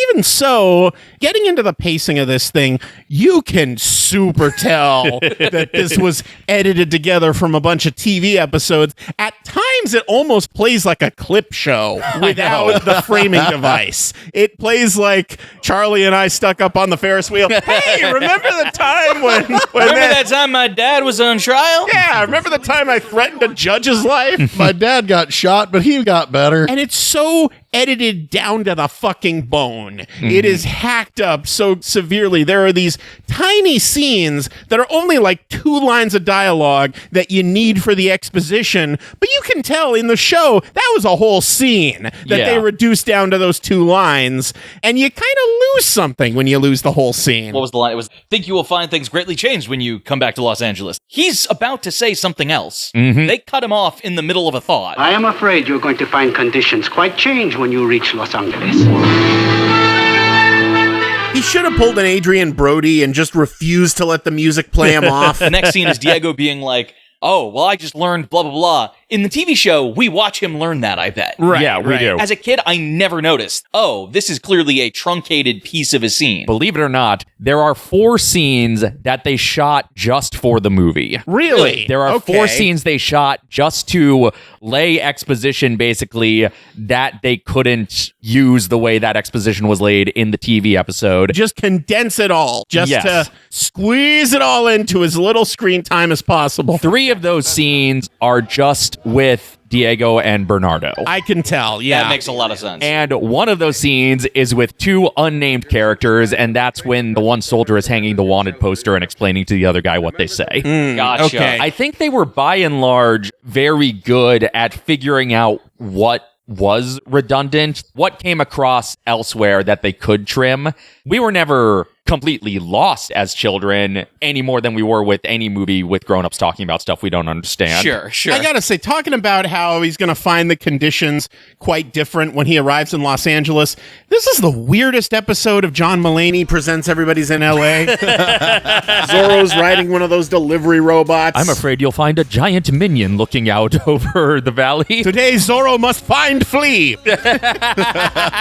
even so, getting into the pacing of this thing, you can super tell that this was edited together from a bunch of TV episodes. At times, it almost plays like a clip show without the framing device. It plays like Charlie and I stuck up on the Ferris wheel. Hey, remember the time when remember that time my dad was on trial? Yeah, remember the time I threatened a judge's life? My dad got shot, but he got better. And it's so edited down to the fucking bone. It is hacked up so severely. There are these tiny scenes that are only like 2 lines of dialogue that you need for the exposition, but you can tell in the show that was a whole scene that they reduced down to those 2 lines, and you kind of lose something when you lose the whole scene. What was the line? It was, think you will find things greatly changed when you come back to Los Angeles. He's about to say something else. They cut him off in the middle of a thought. I am afraid you're going to find conditions quite changed when you reach Los Angeles. He should have pulled an Adrian Brody and just refused to let the music play him off. The next scene is Diego being like, oh, well, I just learned blah, blah, blah. In the TV show, we watch him learn that, I bet. Right. Yeah, we do. As a kid, I never noticed. Oh, this is clearly a truncated piece of a scene. Believe it or not, there are 4 scenes that they shot just for the movie. Really? There are 4 scenes they shot just to lay exposition, basically, that they couldn't use the way that exposition was laid in the TV episode. Just condense it all. Just to squeeze it all into as little screen time as possible. 3 of those scenes are just with Diego and Bernardo. I can tell, yeah. That makes a lot of sense. And one of those scenes is with 2 unnamed characters, and that's when the one soldier is hanging the wanted poster and explaining to the other guy what they say. Gotcha. Okay. I think they were, by and large, very good at figuring out what was redundant, what came across elsewhere that they could trim. We were never completely lost as children any more than we were with any movie with grown-ups talking about stuff we don't understand. Sure. I gotta say, talking about how he's gonna find the conditions quite different when he arrives in Los Angeles, this is the weirdest episode of John Mulaney Presents Everybody's in L.A. Zorro's riding one of those delivery robots. I'm afraid you'll find a giant minion looking out over the valley. Today, Zorro must find Flea.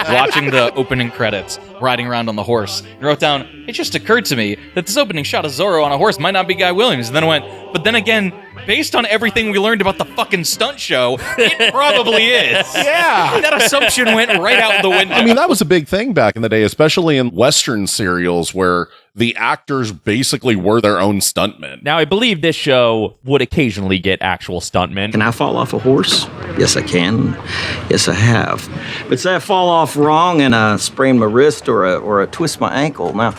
Watching the opening credits, riding around on the horse, and wrote down, it just occurred to me that this opening shot of Zorro on a horse might not be Guy Williams. And then I went, but then again, based on everything we learned about the fucking stunt show, it probably is. Yeah. That assumption went right out the window. I mean, that was a big thing back in the day, especially in Western serials where the actors basically were their own stuntmen. Now, I believe this show would occasionally get actual stuntmen. Can I fall off a horse? Yes, I can. Yes, I have. But say I fall off wrong and I sprain my wrist or I twist my ankle. Now,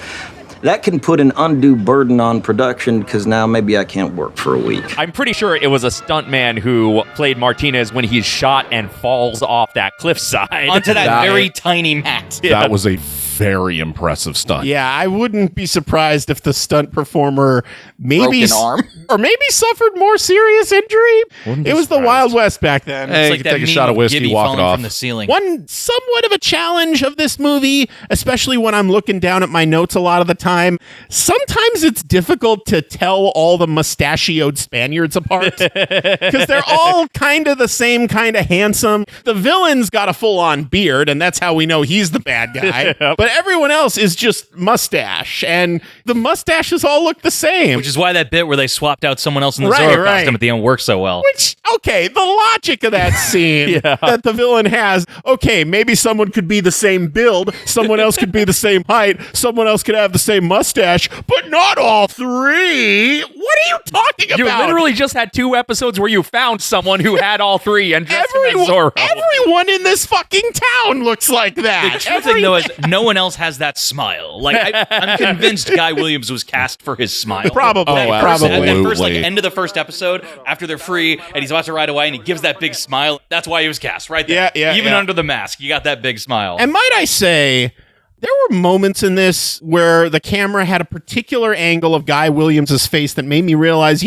that can put an undue burden on production because now maybe I can't work for a week. I'm pretty sure it was a stuntman who played Martinez when he's shot and falls off that cliffside. Onto that very tiny mat. That was a very impressive stunt. Yeah, I wouldn't be surprised if the stunt performer maybe broken arm, or maybe suffered more serious injury. It was the Wild West back then. Hey, it's like you that take a shot of whiskey, Gibby walk it falling off from the ceiling. One somewhat of a challenge of this movie, especially when I'm looking down at my notes a lot of the time, sometimes it's difficult to tell all the mustachioed Spaniards apart because they're all kind of the same kind of handsome. The villain's got a full-on beard, and that's how we know he's the bad guy. But but everyone else is just mustache, and the mustaches all look the same. Which is why that bit where they swapped out someone else in the Zorro costume at the end works so well. Which, okay, the logic of that scene that the villain has, okay, maybe someone could be the same build, someone else could be the same height, someone else could have the same mustache, but not all three. What are you talking about? You literally just had 2 episodes where you found someone who had all 3 and dressed him as Zorro. Everyone in this fucking town looks like that. The true thing, though, is no one else has that smile. Like, I'm convinced Guy Williams was cast for his smile. Probably. At that first, like, end of the first episode, after they're free, and he's about to ride away, and he gives that big smile. That's why he was cast, right there. Even under the mask, you got that big smile. And might I say, there were moments in this where the camera had a particular angle of Guy Williams' face that made me realize,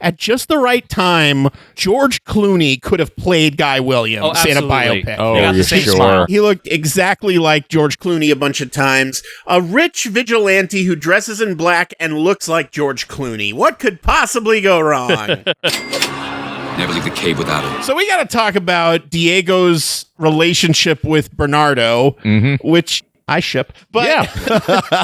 at just the right time, George Clooney could have played Guy Williams in a biopic. Oh, you're sure. He looked exactly like George Clooney a bunch of times. A rich vigilante who dresses in black and looks like George Clooney. What could possibly go wrong? Never leave the cave without him. So we got to talk about Diego's relationship with Bernardo, which I ship. But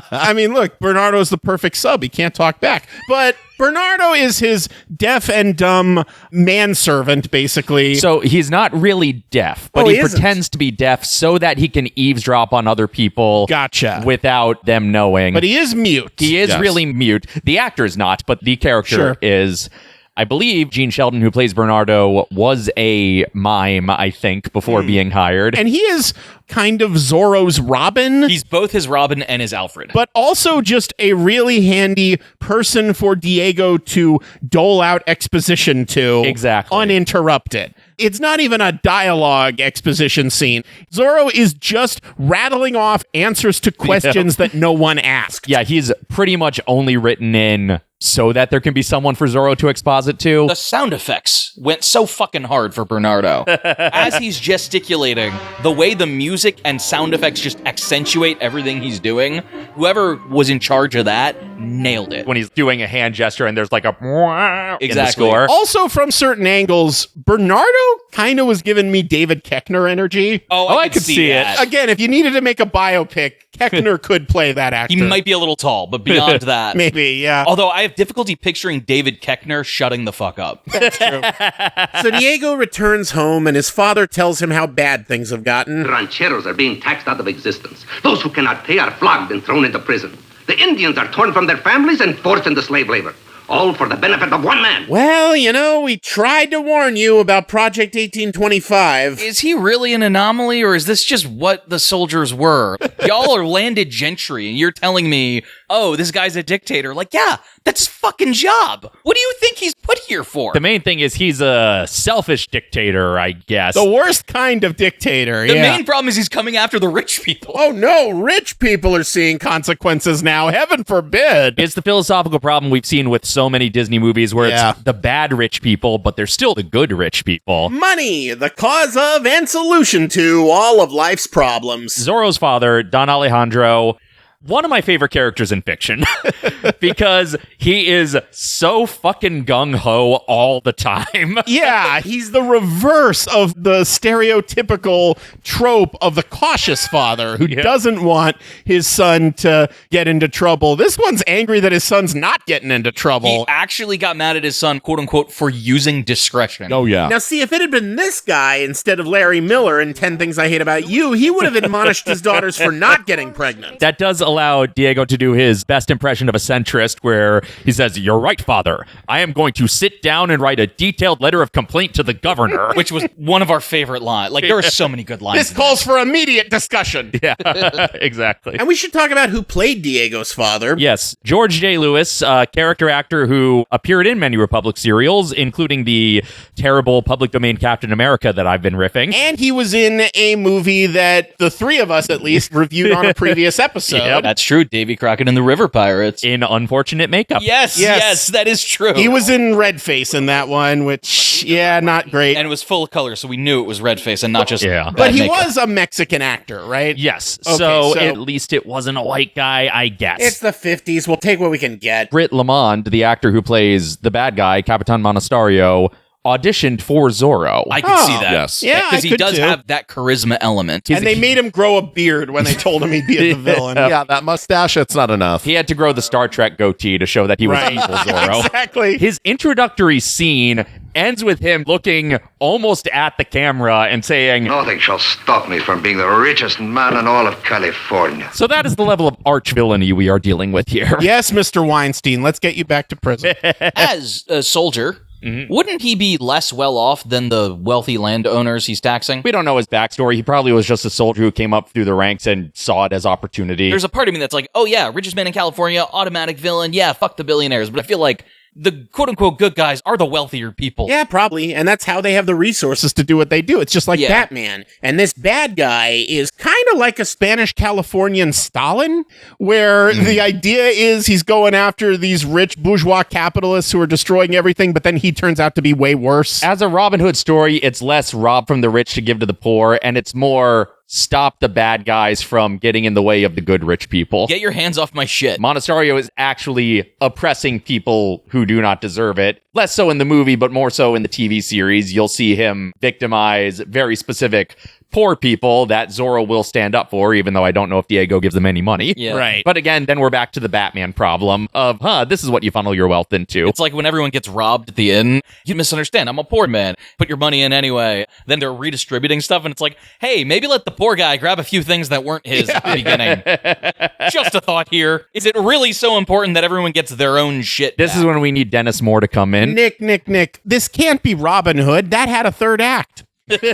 I mean, look, Bernardo's the perfect sub. He can't talk back. But Bernardo is his deaf and dumb manservant, basically. So he's not really deaf, but he pretends to be deaf so that he can eavesdrop on other people. Gotcha. Without them knowing. But he is mute. He is really mute. The actor's not, but the character is. I believe Gene Sheldon, who plays Bernardo, was a mime, I think, before being hired. And he is kind of Zorro's Robin. He's both his Robin and his Alfred. But also just a really handy person for Diego to dole out exposition to. Exactly. Uninterrupted. It's not even a dialogue exposition scene. Zorro is just rattling off answers to questions that no one asked. Yeah, he's pretty much only written in so that there can be someone for Zorro to exposit to. The sound effects went so fucking hard for Bernardo. As he's gesticulating, the way the music and sound effects just accentuate everything he's doing, whoever was in charge of that nailed it. When he's doing a hand gesture and there's like a in the Exactly. score. Also, from certain angles, Bernardo kind of was giving me David Koechner energy. Oh, I could see it. Again, if you needed to make a biopic, Koechner could play that actor. He might be a little tall, but beyond that. Maybe, yeah. Although I have difficulty picturing David Koechner shutting the fuck up. That's true. So Diego returns home and his father tells him how bad things have gotten. Rancheros are being taxed out of existence. Those who cannot pay are flogged and thrown into prison. The Indians are torn from their families and forced into slave labor. All for the benefit of one man. Well, we tried to warn you about Project 1825. Is he really an anomaly, or is this just what the soldiers were? Y'all are landed gentry, and you're telling me, oh, this guy's a dictator. Like, yeah, that's his fucking job. What do you think he's put here for? The main thing is he's a selfish dictator, I guess. The worst kind of dictator, The main problem is he's coming after the rich people. Oh, no, rich people are seeing consequences now. Heaven forbid. It's the philosophical problem we've seen with so many Disney movies where it's the bad rich people, but they're still the good rich people. Money, the cause of and solution to all of life's problems. Zorro's father, Don Alejandro, one of my favorite characters in fiction because he is so fucking gung-ho all the time. Yeah, he's the reverse of the stereotypical trope of the cautious father who doesn't want his son to get into trouble. This one's angry that his son's not getting into trouble. He actually got mad at his son, quote unquote, for using discretion. Oh, yeah. Now, see, if it had been this guy instead of Larry Miller in 10 Things I Hate About You, he would have admonished his daughters for not getting pregnant. That does allow Diego to do his best impression of a centrist where he says, "You're right, father. I am going to sit down and write a detailed letter of complaint to the governor." Which was one of our favorite lines. Like, there are so many good lines. This calls for immediate discussion. Yeah, exactly. And we should talk about who played Diego's father. Yes, George J. Lewis, a character actor who appeared in many Republic serials, including the terrible public domain Captain America that I've been riffing. And he was in a movie that the three of us, at least, reviewed on a previous episode. Yeah, that's true. Davy Crockett and the River Pirates. In unfortunate makeup. Yes, that is true. He was in Redface in that one, which, not great. And it was full of color, so we knew it was Redface and not just But he was a Mexican actor, right? Yes. Okay, so at least it wasn't a white guy, I guess. It's the 50s. We'll take what we can get. Britt Lamond, the actor who plays the bad guy, Capitan Monasterio, auditioned for Zorro. I could see that. Yes. Yeah, Because I he could does too. have that charisma element. And they made him grow a beard when they told him he'd be the villain. Yeah, that mustache, it's not enough. He had to grow the Star Trek goatee to show that he was Right. evil Zorro. Exactly. His introductory scene ends with him looking almost at the camera and saying, Nothing shall stop me from being the richest man in all of California. so that is the level of arch villainy we are dealing with here. Yes, Mr. Weinstein, let's get you back to prison. As a soldier, wouldn't he be less well off than the wealthy landowners he's taxing? We don't know his backstory. He probably was just a soldier who came up through the ranks and saw it as opportunity. There's a part of me that's like, oh yeah, richest man in California, automatic villain, yeah, fuck the billionaires. But I feel like the quote-unquote good guys are the wealthier people. Yeah, probably. And that's how they have the resources to do what they do. It's just like Batman. And this bad guy is kind of like a Spanish Californian Stalin, where the idea is he's going after these rich bourgeois capitalists who are destroying everything, but then he turns out to be way worse. As a Robin Hood story, it's less rob from the rich to give to the poor, and it's more stop the bad guys from getting in the way of the good rich people. Get your hands off my shit. Monasterio is actually oppressing people who do not deserve it. Less so in the movie, but more so in the TV series. You'll see him victimize very specific poor people that Zorro will stand up for, even though I don't know if Diego gives them any money. Yeah. Right. But again, then we're back to the Batman problem of, this is what you funnel your wealth into. It's like when everyone gets robbed at the inn, you misunderstand. I'm a poor man. Put your money in anyway. Then they're redistributing stuff, and it's like, hey, maybe let the poor guy grab a few things that weren't his at the beginning. Just a thought here. Is it really so important that everyone gets their own shit This back? is when we need Dennis Moore to come in. Nick, this can't be Robin Hood. That had a third act. So, like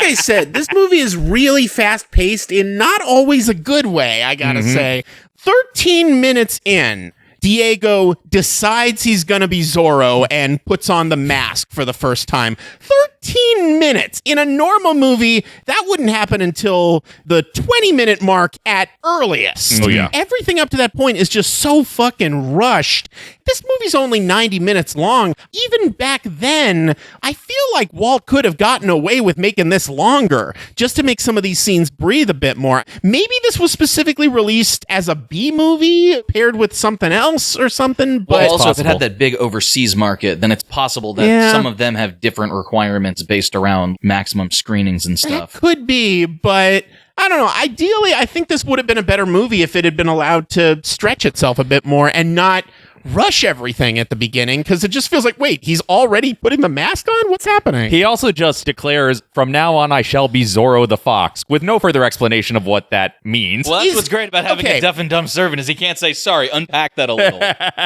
I said, this movie is really fast-paced in not always a good way, I gotta say. 13 minutes in, Diego decides he's gonna be Zorro and puts on the mask for the first time. 13 minutes. In a normal movie, that wouldn't happen until the 20-minute mark at earliest. Oh, yeah. Everything up to that point is just so fucking rushed. This movie's only 90 minutes long. Even back then, I feel like Walt could have gotten away with making this longer just to make some of these scenes breathe a bit more. Maybe this was specifically released as a B movie paired with something else or something, but Well, also, if it had that big overseas market, then it's possible that some of them have different requirements based around maximum screenings and stuff. could be, but I don't know. Ideally, I think this would have been a better movie if it had been allowed to stretch itself a bit more and not rush everything at the beginning, because it just feels like, wait, he's already putting the mask on? What's happening? He also just declares, from now on, I shall be Zorro the Fox, with no further explanation of what that means. Well, that's what's great about having a deaf and dumb servant is he can't say, sorry, unpack that a little.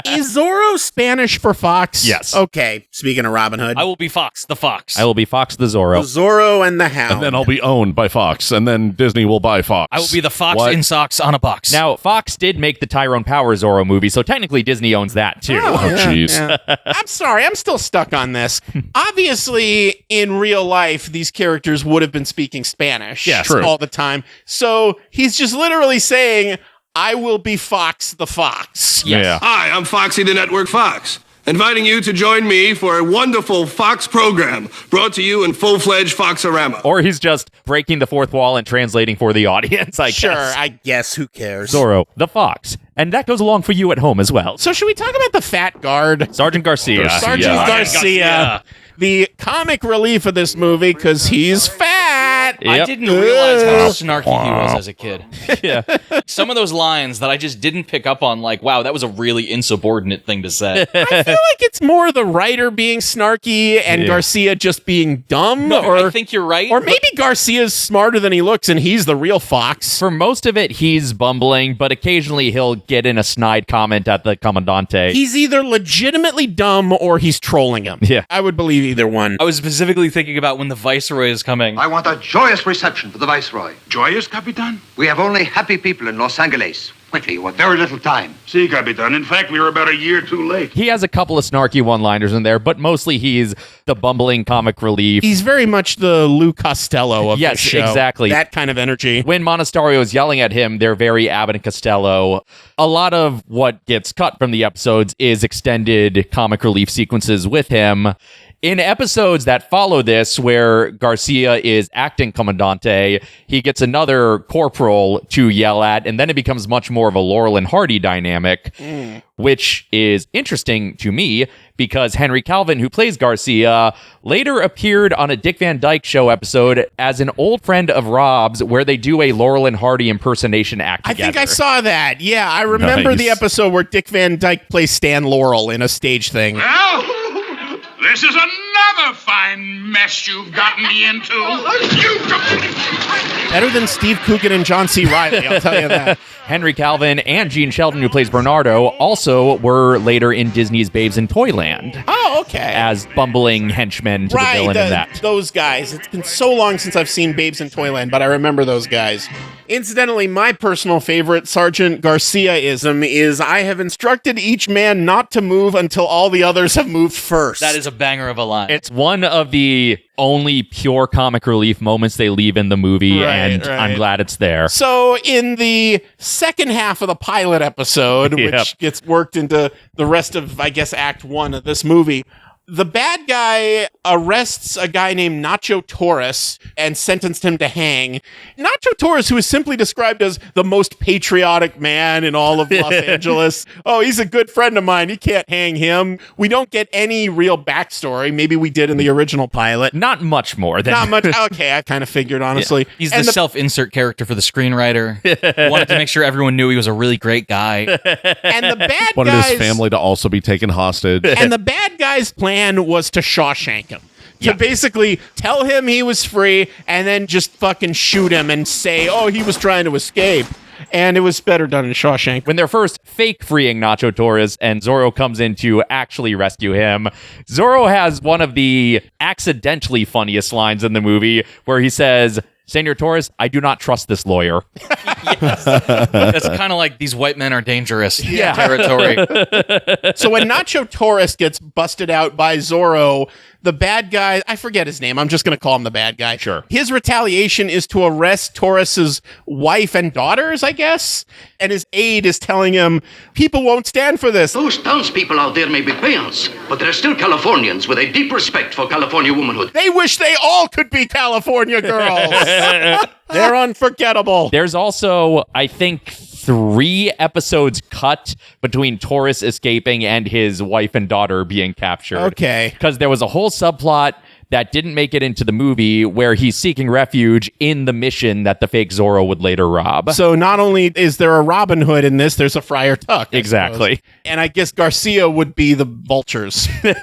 Is Zorro Spanish for fox? Yes. Okay, speaking of Robin Hood. I will be Fox the Fox. I will be Fox the Zorro. Zorro and the Hound. And then I'll be owned by Fox, and then Disney will buy Fox. I will be the Fox What? in socks on a box. Now, Fox did make the Tyrone Power Zorro movie, so technically Disney owns that too. Oh, jeez. Yeah. I'm sorry, I'm still stuck on this. Obviously, in real life, these characters would have been speaking Spanish all the time. So he's just literally saying, I will be Fox the Fox. Yeah. Hi, I'm Foxy the Network Fox, inviting you to join me for a wonderful Fox program brought to you in full-fledged Foxorama. Or he's just breaking the fourth wall and translating for the audience, I Sure, guess. I guess. Who cares? Zorro the Fox. And that goes along for you at home as well. So should we talk about the fat guard? Sergeant Garcia. Sergeant Garcia. The comic relief of this movie, because he's fat. I didn't realize how snarky he was as a kid. Yeah. Some of those lines that I just didn't pick up on, like, wow, that was a really insubordinate thing to say. I feel like it's more the writer being snarky and Garcia just being dumb. No, or I think you're right. Or maybe Garcia's smarter than he looks and he's the real Fox. For most of it, he's bumbling, but occasionally he'll get in a snide comment at the Commandante. He's either legitimately dumb or he's trolling him. Yeah. I would believe either one. I was specifically thinking about when the Viceroy is coming. I want a joyous reception for the Viceroy. Joyous, Capitan? We have only happy people in Los Angeles. Quickly, you have very little time. Si, Capitan. In fact, we were about a year too late. He has a couple of snarky one-liners in there, but mostly he's the bumbling comic relief. He's very much the Lou Costello of the Yes, show. exactly. That kind of energy. When Monasterio is yelling at him, they're very Abbott and Costello. A lot of what gets cut from the episodes is extended comic relief sequences with him. In episodes that follow this, where Garcia is acting Commandante, he gets another corporal to yell at, and then it becomes much more of a Laurel and Hardy dynamic, which is interesting to me because Henry Calvin, who plays Garcia, later appeared on a Dick Van Dyke Show episode as an old friend of Rob's where they do a Laurel and Hardy impersonation act together. I think I saw that. Yeah, I remember the episode where Dick Van Dyke plays Stan Laurel in a stage thing. Well, this is another fine mess you've gotten me into. Better than Steve Coogan and John C. Reilly, I'll tell you that. Henry Calvin and Gene Sheldon, who plays Bernardo, also were later in Disney's Babes in Toyland. Oh, okay. As bumbling henchmen to the villain in that. Those guys. It's been so long since I've seen Babes in Toyland, but I remember those guys. Incidentally, my personal favorite Sergeant Garcia-ism is I have instructed each man not to move until all the others have moved first. That is a banger of a line. It's one of the only pure comic relief moments they leave in the movie, and I'm glad it's there. So in the second half of the pilot episode, which gets worked into the rest of, I guess, Act 1 of this movie, the bad guy arrests a guy named Nacho Torres and sentenced him to hang. Nacho Torres, who is simply described as the most patriotic man in all of Los Angeles. Oh, he's a good friend of mine. You can't hang him. We don't get any real backstory. Maybe we did in the original pilot. Not much more. Not much. Okay, I kind of figured, honestly. Yeah. He's the self-insert character for the screenwriter. Wanted to make sure everyone knew he was a really great guy. And the bad Wanted guys... his family to also be taken hostage. And the bad guy's plan was to Shawshank him. To basically tell him he was free and then just fucking shoot him and say, oh, he was trying to escape. And it was better done in Shawshank. When they're first fake freeing Nacho Torres and Zorro comes in to actually rescue him, Zorro has one of the accidentally funniest lines in the movie where he says, Senor Torres, I do not trust this lawyer. That's kind of like these white men are dangerous territory. So when Nacho Torres gets busted out by Zorro, the bad guy, I forget his name. I'm just going to call him the bad guy. Sure. His retaliation is to arrest Torres's wife and daughters, I guess. And his aide is telling him, people won't stand for this. Those townspeople out there may be peons, but they're still Californians with a deep respect for California womanhood. They wish they all could be California girls. They're unforgettable. There's also, I think, 3 episodes cut between Torres escaping and his wife and daughter being captured. Okay. Because there was a whole subplot that didn't make it into the movie where he's seeking refuge in the mission that the fake Zorro would later rob. So not only is there a Robin Hood in this, there's a Friar Tuck. Exactly. And I guess Garcia would be the vultures. Is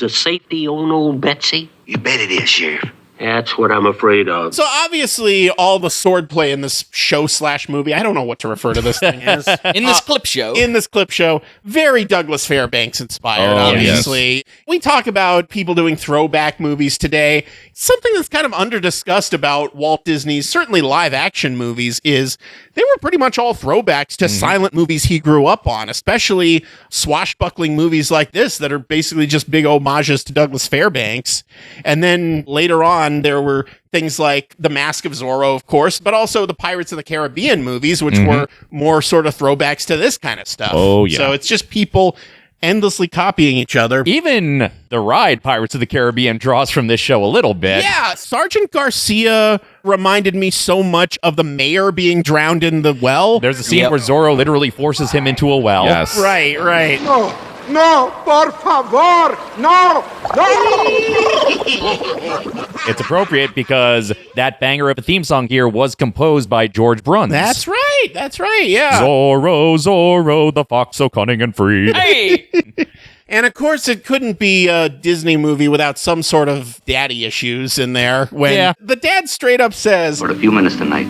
the safety on old Betsy? You bet it is, Sheriff. That's what I'm afraid of. So obviously all the swordplay in this show/movie, I don't know what to refer to this thing as. In this clip show. In this clip show, very Douglas Fairbanks inspired, obviously. Yes. We talk about people doing throwback movies today. Something that's kind of under-discussed about Walt Disney's, certainly live-action movies, is they were pretty much all throwbacks to silent movies he grew up on, especially swashbuckling movies like this that are basically just big homages to Douglas Fairbanks. And then later on, there were things like The Mask of Zorro, of course, but also the Pirates of the Caribbean movies, which were more sort of throwbacks to this kind of stuff. Oh, yeah. So it's just people endlessly copying each other. Even the ride Pirates of the Caribbean draws from this show a little bit. Yeah, Sergeant Garcia reminded me so much of the mayor being drowned in the well. There's a scene where Zorro literally forces him into a well. Yes. Right. No, por favor, no. It's appropriate because that banger of a theme song here was composed by George Bruns. That's right, yeah. Zorro, Zorro, the fox so cunning and free. Hey! And of course, it couldn't be a Disney movie without some sort of daddy issues in there. When the dad straight up says, For a few minutes tonight,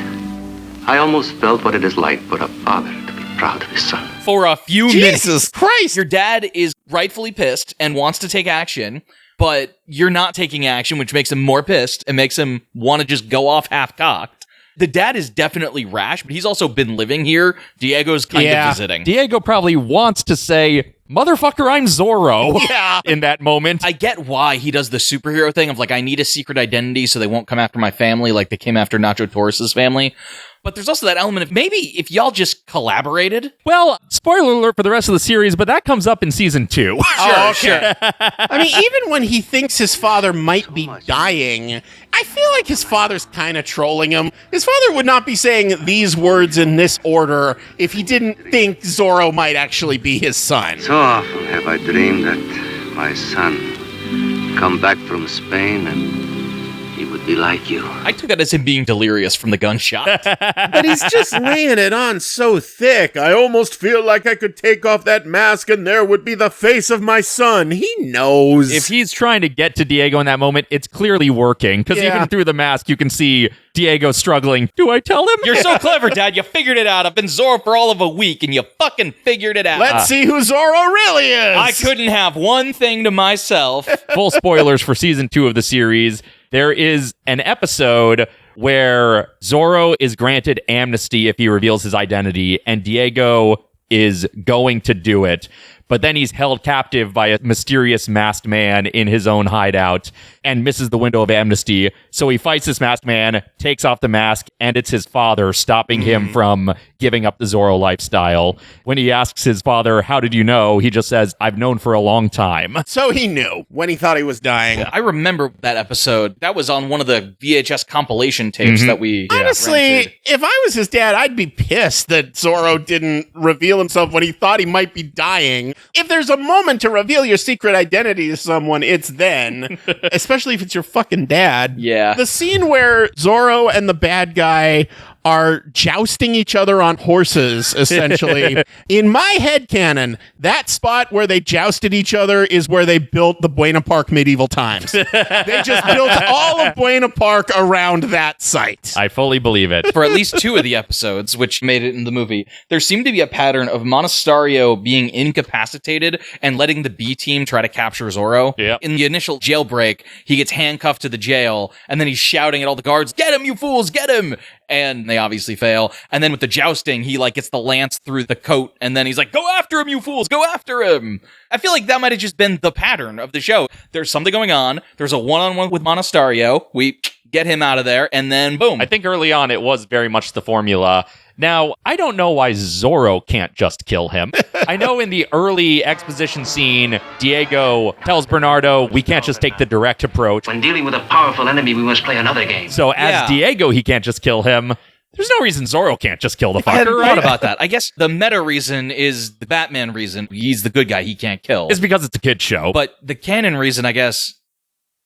I almost felt what it is like for a father to be proud of his son. For a few minutes. Jesus Christ! Your dad is rightfully pissed and wants to take action, but you're not taking action, which makes him more pissed and makes him want to just go off half-cocked. The dad is definitely rash, but he's also been living here. Diego's kind of visiting. Diego probably wants to say, motherfucker, I'm Zorro. In that moment. I get why he does the superhero thing of like, I need a secret identity so they won't come after my family like they came after Nacho Torres' family. But there's also that element of maybe if y'all just collaborated. Well, spoiler alert for the rest of the series, but that comes up in season 2. Sure. I mean, even when he thinks his father might be dying, I feel like his father's kind of trolling him. His father would not be saying these words in this order if he didn't think Zorro might actually be his son. So often have I dreamed that my son come back from Spain and he would be like you. I took that as him being delirious from the gunshot. But he's just laying it on so thick. I almost feel like I could take off that mask and there would be the face of my son. He knows. If he's trying to get to Diego in that moment, it's clearly working. Because even through the mask, you can see Diego struggling. Do I tell him? You're so clever, Dad. You figured it out. I've been Zorro for all of a week, and you fucking figured it out. Let's see who Zorro really is. I couldn't have one thing to myself. Full spoilers for season 2 of the series. There is an episode where Zorro is granted amnesty if he reveals his identity, and Diego is going to do it. But then he's held captive by a mysterious masked man in his own hideout and misses the window of amnesty. So he fights this masked man, takes off the mask, and it's his father stopping him from giving up the Zorro lifestyle. When he asks his father, "How did you know?" he just says, "I've known for a long time." So he knew when he thought he was dying. I remember that episode. That was on one of the VHS compilation tapes that we Honestly, rented. if I was his dad, I'd be pissed that Zorro didn't reveal himself when he thought he might be dying. If there's a moment to reveal your secret identity to someone, it's then. Especially if it's your fucking dad. Yeah. The scene where Zorro and the bad guy are jousting each other on horses, essentially. In my headcanon, that spot where they jousted each other is where they built the Buena Park Medieval Times. They just built all of Buena Park around that site. I fully believe it. For at least 2 of the episodes, which made it in the movie, there seemed to be a pattern of Monasterio being incapacitated and letting the B team try to capture Zorro. Yep. In the initial jailbreak, he gets handcuffed to the jail, and then he's shouting at all the guards, "Get him, you fools, get him!" And they obviously fail. And then with the jousting, he like gets the lance through the coat, and then he's like, "Go after him, you fools, go after him!" I feel like that might have just been the pattern of the show. There's something going on. There's a one-on-one with Monasterio. We get him out of there, and then boom. I think early on it was very much the formula. Now, I don't know why Zorro can't just kill him. I know in the early exposition scene, Diego tells Bernardo, we can't just take the direct approach. When dealing with a powerful enemy, we must play another game. So as Diego, he can't just kill him. There's no reason Zorro can't just kill the I hadn't fucker, thought right? about that. I guess the meta reason is the Batman reason. He's the good guy. He can't kill. It's because it's a kid's show. But the canon reason, I guess,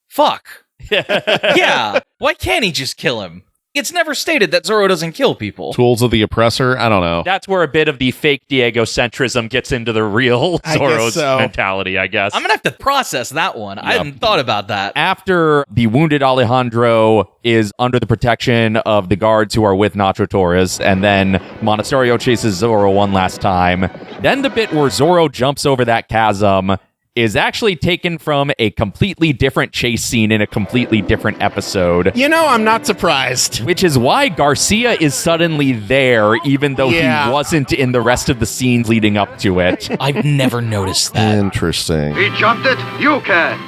fuck. Yeah. Why can't he just kill him? It's never stated that Zorro doesn't kill people. Tools of the oppressor? I don't know. That's where a bit of the fake Diego centrism gets into the real Zorro's mentality, I guess. I'm going to have to process that one. I hadn't thought about that. After the wounded Alejandro is under the protection of the guards who are with Nacho Torres, and then Monasterio chases Zorro one last time, then the bit where Zorro jumps over that chasm is actually taken from a completely different chase scene in a completely different episode. You know, I'm not surprised. Which is why Garcia is suddenly there, even though he wasn't in the rest of the scenes leading up to it. I've never noticed that. Interesting. He jumped it, you can.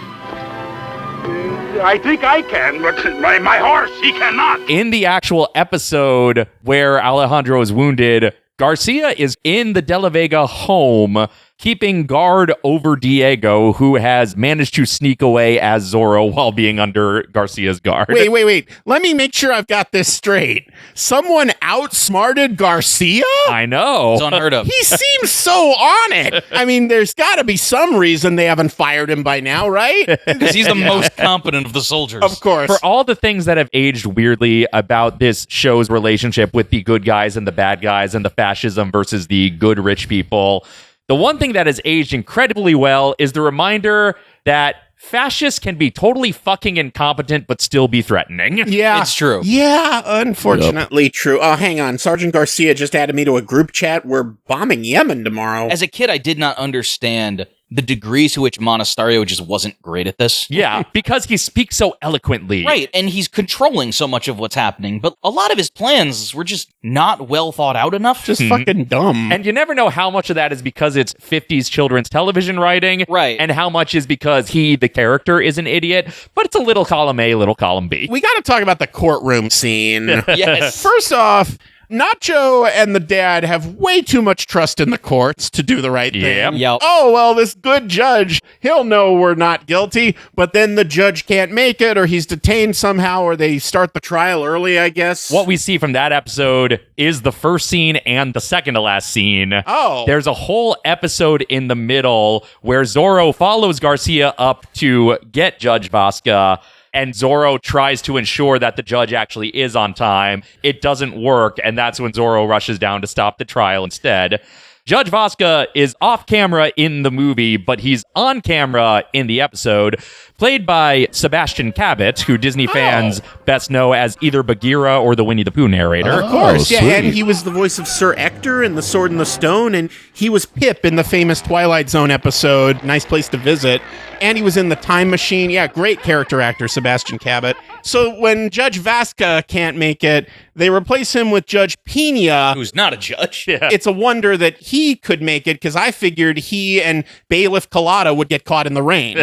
I think I can, but my horse, he cannot. In the actual episode where Alejandro is wounded, Garcia is in the De La Vega home, keeping guard over Diego, who has managed to sneak away as Zorro while being under Garcia's guard. Wait. Let me make sure I've got this straight. Someone outsmarted Garcia? I know. It's unheard of. He seems so on it. I mean, there's got to be some reason they haven't fired him by now, right? Because he's the most competent of the soldiers. Of course. For all the things that have aged weirdly about this show's relationship with the good guys and the bad guys and the fascism versus the good rich people, the one thing that has aged incredibly well is the reminder that fascists can be totally fucking incompetent but still be threatening. Yeah. It's true. Yeah, unfortunately true. Oh, hang on. Sergeant Garcia just added me to a group chat. We're bombing Yemen tomorrow. As a kid, I did not understand the degrees to which Monasterio just wasn't great at this. Yeah, because he speaks so eloquently. Right, and he's controlling so much of what's happening, but a lot of his plans were just not well thought out enough. Just fucking dumb. And you never know how much of that is because it's 50s children's television writing, right, and how much is because he, the character, is an idiot, but it's a little column A, little column B. We got to talk about the courtroom scene. Yes. First off, Nacho and the dad have way too much trust in the courts to do the right thing. Yep. Oh, well, this good judge, he'll know we're not guilty, but then the judge can't make it, or he's detained somehow, or they start the trial early, I guess. What we see from that episode is the first scene and the second to last scene. Oh. There's a whole episode in the middle where Zorro follows Garcia up to get Judge Vasca, and Zorro tries to ensure that the judge actually is on time. It doesn't work, and that's when Zorro rushes down to stop the trial instead. Judge Vasca is off camera in the movie, but he's on camera in the episode, played by Sebastian Cabot, who Disney fans best know as either Bagheera or the Winnie the Pooh narrator. Of course, yeah, sweet. and he was the voice of Sir Ector in The Sword and the Stone, and he was Pip in the famous Twilight Zone episode, Nice Place to Visit, and he was in The Time Machine. Yeah, great character actor, Sebastian Cabot. So when Judge Vasca can't make it, they replace him with Judge Pena, who's not a judge. Yeah. It's a wonder that he could make it, because I figured he and Bailiff Collada would get caught in the rain.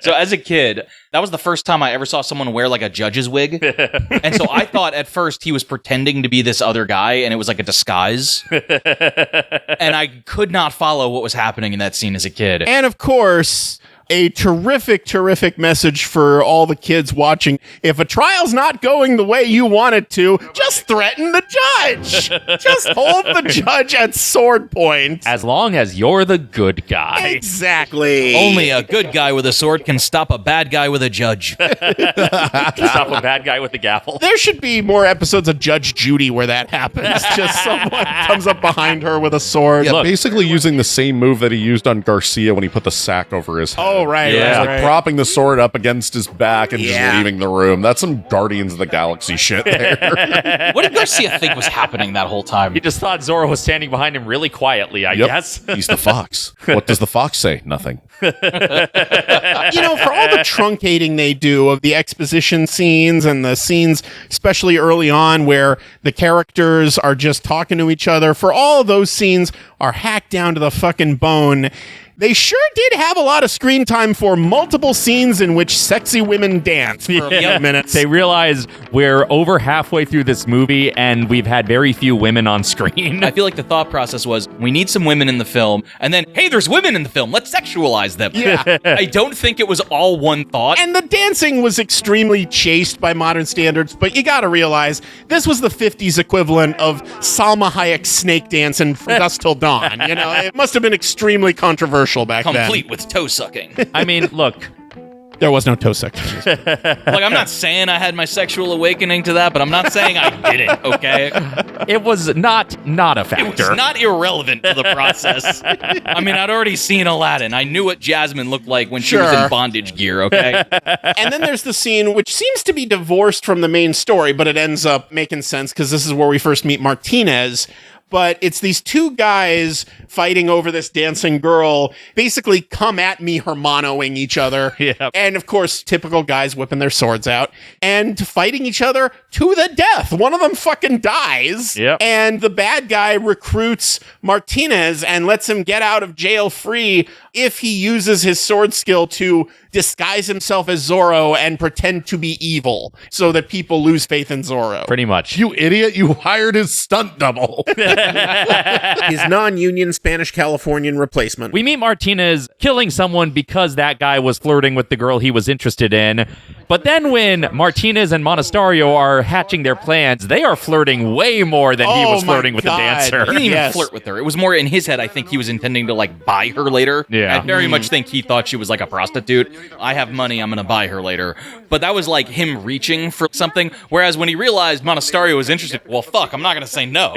So as a kid, that was the first time I ever saw someone wear like a judge's wig. And so I thought at first he was pretending to be this other guy, and it was like a disguise. And I could not follow what was happening in that scene as a kid. And of course, a terrific, terrific message for all the kids watching. If a trial's not going the way you want it to, just threaten the judge. Just hold the judge at sword point. As long as you're the good guy. Exactly. Only a good guy with a sword can stop a bad guy with a judge. Stop a bad guy with the gavel. There should be more episodes of Judge Judy where that happens. Just someone comes up behind her with a sword. Yeah, basically using the same move that he used on Garcia when he put the sack over his head. Oh, right. He's right, like propping the sword up against his back and just leaving the room. That's some Guardians of the Galaxy shit there. What did Garcia think was happening that whole time? He just thought Zorro was standing behind him really quietly, I guess. He's the fox. What does the fox say? Nothing. You know, for all the truncating they do of the exposition scenes and the scenes, especially early on, where the characters are just talking to each other, for all of those scenes are hacked down to the fucking bone. They sure did have a lot of screen time for multiple scenes in which sexy women dance for a few minutes. They realize we're over halfway through this movie and we've had very few women on screen. I feel like the thought process was, we need some women in the film, and then, hey, there's women in the film, let's sexualize them. Yeah. I don't think it was all one thought. And the dancing was extremely chaste by modern standards, but you gotta realize, this was the 50s equivalent of Salma Hayek's snake dancing from dusk till dawn. You know, it must have been extremely controversial back then. Complete with toe sucking. I mean, look. There was no toe sucking. Like, I'm not saying I had my sexual awakening to that, but I'm not saying I didn't, okay? It was not a factor. It was not irrelevant to the process. I mean, I'd already seen Aladdin. I knew what Jasmine looked like when she was in bondage gear, okay? And then there's the scene which seems to be divorced from the main story, but it ends up making sense because this is where we first meet Martinez. But it's these two guys fighting over this dancing girl, basically come at me hermanoing each other. Yep. And of course, typical guys whipping their swords out and fighting each other to the death. One of them fucking dies. Yep. And the bad guy recruits Martinez and lets him get out of jail free if he uses his sword skill to disguise himself as Zorro and pretend to be evil so that people lose faith in Zorro. Pretty much. You idiot, you hired his stunt double. His non-union Spanish Californian replacement. We meet Martinez killing someone because that guy was flirting with the girl he was interested in. But then when Martinez and Monasterio are hatching their plans, they are flirting way more than he was flirting with the dancer. He didn't even flirt with her. It was more in his head, I think he was intending to, like, buy her later. Yeah. I very much think he thought she was like a prostitute. I have money, I'm gonna buy her later. But that was like him reaching for something. Whereas when he realized Monasterio was interested, well, fuck, I'm not gonna say no.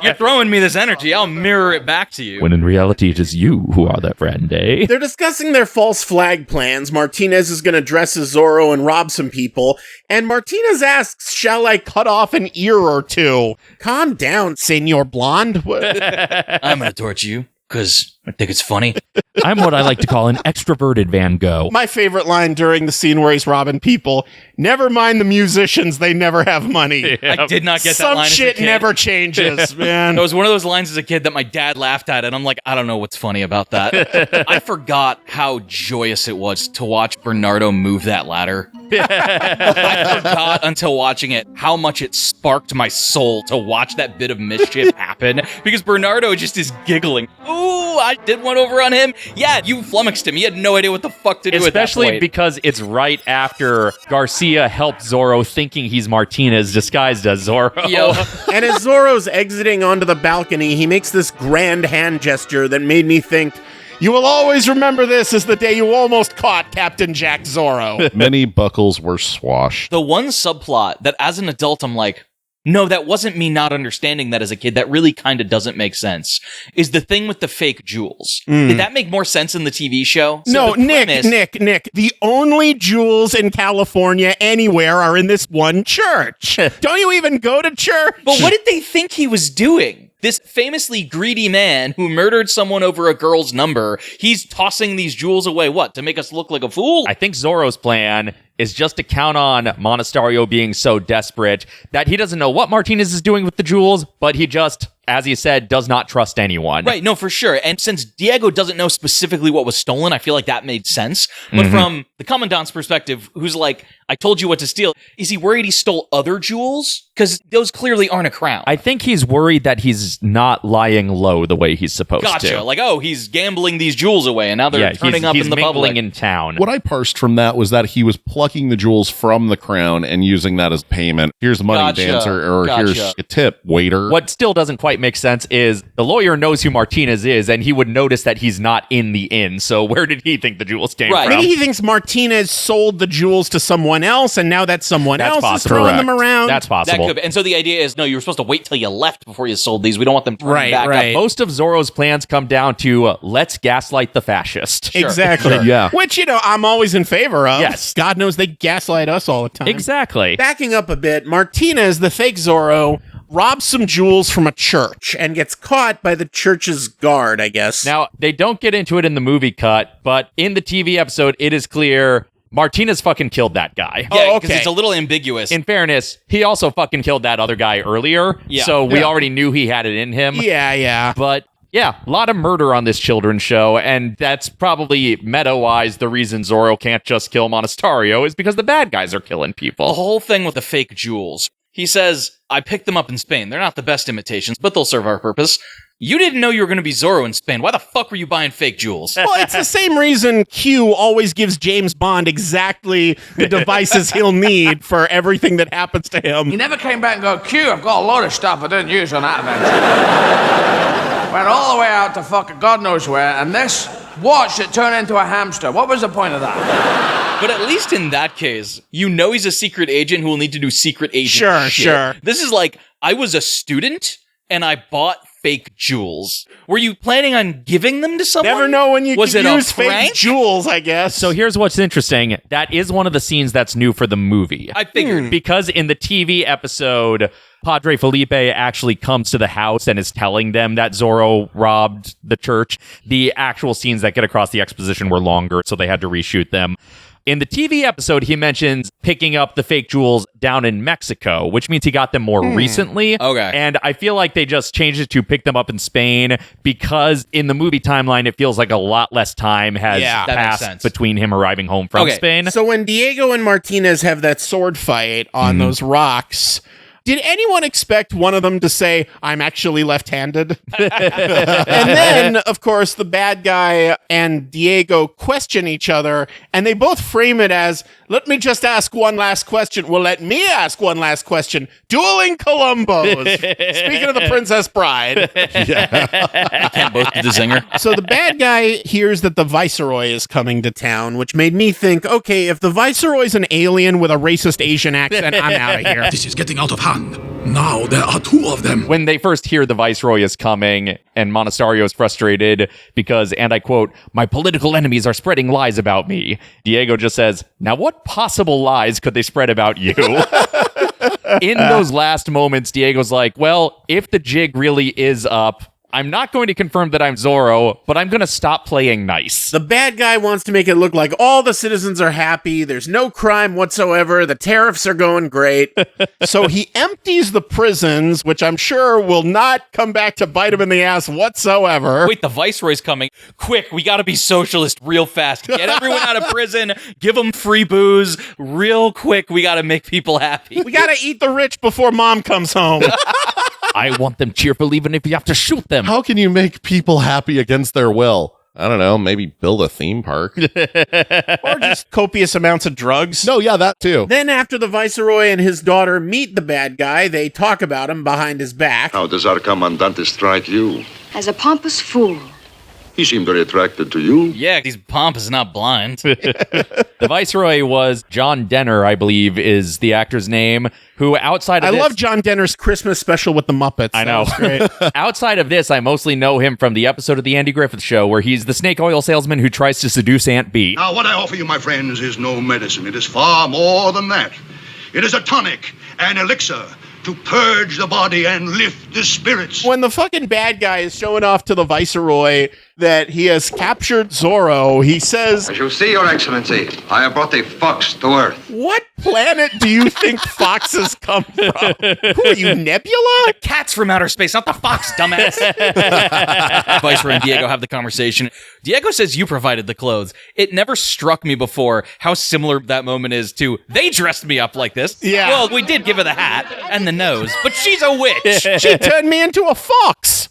You're throwing me this energy, I'll mirror it back to you. When in reality, it is you who are that friend, eh? They're discussing their false flag plans. Martinez is going to dress as Zorro and rob some people. And Martinez asks, shall I Cut off an ear or two. calm down? Senor Blonde? I'm gonna torture you, because I think it's funny. I'm what I like to call an extroverted Van Gogh. My favorite line during the scene where he's robbing people, never mind the musicians, they never have money. I did not get that Some line as a shit kid. never changes, man. It was one of those lines as a kid that my dad laughed at, and I'm like, I don't know what's funny about that. I forgot how joyous it was to watch Bernardo move that ladder. I forgot until watching it how much it sparked my soul to watch that bit of mischief happen, because Bernardo just is giggling. Ooh, I did one over on him. Yeah, you flummoxed him. He had no idea what the fuck to do at that Especially point. because it's right after Garcia helped Zorro thinking he's Martinez disguised as Zorro. Yo. And as Zorro's exiting onto the balcony, he makes this grand hand gesture that made me think, you will always remember this as the day you almost caught Captain Jack Zorro. Many buckles were swashed. The one subplot that as an adult I'm like, no, that wasn't me not understanding that as a kid. That really kind of doesn't make sense. Is the thing with the fake jewels. Did that make more sense in the TV show? So No, the Nick, premise- the only jewels in California anywhere are in this one church. Don't you even go to church? But what did they think he was doing? This famously greedy man who murdered someone over a girl's number, he's tossing these jewels away, what, to make us look like a fool? I think Zorro's plan is just to count on Monasterio being so desperate that he doesn't know what Martinez is doing with the jewels, but he just, as he said, does not trust anyone. Right, no, for sure. And since Diego doesn't know specifically what was stolen, I feel like that made sense. But from the Commandant's perspective, who's like, I told you what to steal, is he worried he stole other jewels? Because those clearly aren't a crown. I think he's worried that he's not lying low the way he's supposed to. Gotcha. Like, oh, he's gambling these jewels away, and now they're turning up he's in the mingling public. in town. What I parsed from that was that he was plucking the jewels from the crown and using that as payment. Here's money, Gotcha. dancer, or Gotcha. here's a tip, waiter. What still doesn't quite make sense is the lawyer knows who Martinez is, and he would notice that he's not in the inn. So where did he think the jewels came Right. from? Maybe he thinks Martinez sold the jewels to someone else, and now that someone That's else possible. is throwing them Correct. around. That's That possible. could be. And so the idea is, no, you were supposed to wait till you left before you sold these. We don't want them turning back up. Most of Zorro's plans come down to let's gaslight the fascist. Exactly. Yeah. Which, I'm always in favor of. Yes. God knows they gaslight us all the time. Exactly. Backing up a bit, Martinez, the fake Zorro, robs some jewels from a church and gets caught by the church's guard, I guess. Now, they don't get into it in the movie cut, but in the TV episode, it is clear Martinez fucking killed that guy. Yeah, because it's a little ambiguous. In fairness, he also fucking killed that other guy earlier. Yeah. So we Yeah. already knew he had it in him. Yeah. But yeah, a lot of murder on this children's show, and that's probably meta-wise the reason Zorro can't just kill Monasterio is because the bad guys are killing The people. whole thing with the fake jewels. He says, I picked them up in Spain. They're not the best imitations, but they'll serve our purpose. You didn't know you were going to be Zorro in Spain. Why the fuck were you buying fake jewels? Well, it's the same reason Q always gives James Bond exactly the devices he'll need for everything that happens to him. He never came back and go, Q, I've got a lot of stuff I didn't use on that adventure. Went all the way out to fucking God knows where, and this watch that turned into a hamster. What was the point of that? But at least in that case, you know he's a secret agent who will need to do secret agent shit. Sure. This is like, I was a student, and I bought fake jewels. Were you planning on giving them to someone? Never know when you was can it use a prank? fake jewels, I guess. So here's what's interesting. That is one of the scenes that's new for the movie. I figured. Because in the TV episode, Padre Felipe actually comes to the house and is telling them that Zorro robbed the church. The actual scenes that get across the exposition were longer, so they had to reshoot them. In the TV episode, he mentions picking up the fake jewels down in Mexico, which means he got them more recently. Okay. And I feel like they just changed it to pick them up in Spain because in the movie timeline, it feels like a lot less time has That makes passed sense. between him arriving home from Okay. Spain. So when Diego and Martinez have that sword fight on those rocks, did anyone expect one of them to say, I'm actually left-handed? And then, of course, the bad guy and Diego question each other, and they both frame it as, let me just ask one last question. Well, let me ask one last question. Dueling Columbos. Speaking of the Princess Bride. I can't both be the zinger. So the bad guy hears that the Viceroy is coming to town, which made me think, okay, if the Viceroy's an alien with a racist Asian accent, I'm out of here. This is getting out of hand. Now there are two of them. When they first hear the Viceroy is coming and Monasterio is frustrated because, and I quote, my political enemies are spreading lies about me, Diego just says, now what possible lies could they spread about you? In those last moments, Diego's like, well, if the jig really is up, I'm not going to confirm that I'm Zorro, but I'm going to stop playing nice. The bad guy wants to make it look like all the citizens are happy, there's no crime whatsoever, the tariffs are going great. So he empties the prisons, which I'm sure will not come back to bite him in the ass whatsoever. Wait, the Viceroy's coming. Quick, we gotta be socialist real fast. Get everyone out of prison, give them free booze. Real quick, we gotta make people happy. We gotta eat the rich before mom comes home. I want them cheerful even if you have to shoot them. How can you make people happy against their will? I don't know, maybe build a theme park. Or just copious amounts of drugs. No, yeah, that too. Then after the Viceroy and his daughter meet the bad guy, they talk about him behind his back. How does our Commandante strike you? As a pompous fool. He seemed very attracted to you. Yeah, he's pompous, not blind. The Viceroy was John Denner, I believe, is the actor's name, who outside of I this... love John Denner's Christmas special with the Muppets. I know. That was great. Outside of this, I mostly know him from the episode of The Andy Griffith Show where he's the snake oil salesman who tries to seduce Aunt Bee. Now, what I offer you, my friends, is no medicine. It is far more than that. It is a tonic, an elixir, to purge the body and lift the spirits. When the fucking bad guy is showing off to the Viceroy that he has captured Zorro, he says, As you see, Your Excellency, I have brought the fox to Earth. what planet do you think foxes come from? Who are you, Nebula? The cat's from outer space, not the fox, dumbass. Viceroy and Diego have the conversation. Diego says you provided the clothes. It never struck me before how similar that moment is to, they dressed me up like this. Yeah. Well, we did give her the hat and the nose, but she's a witch. She turned me into a fox.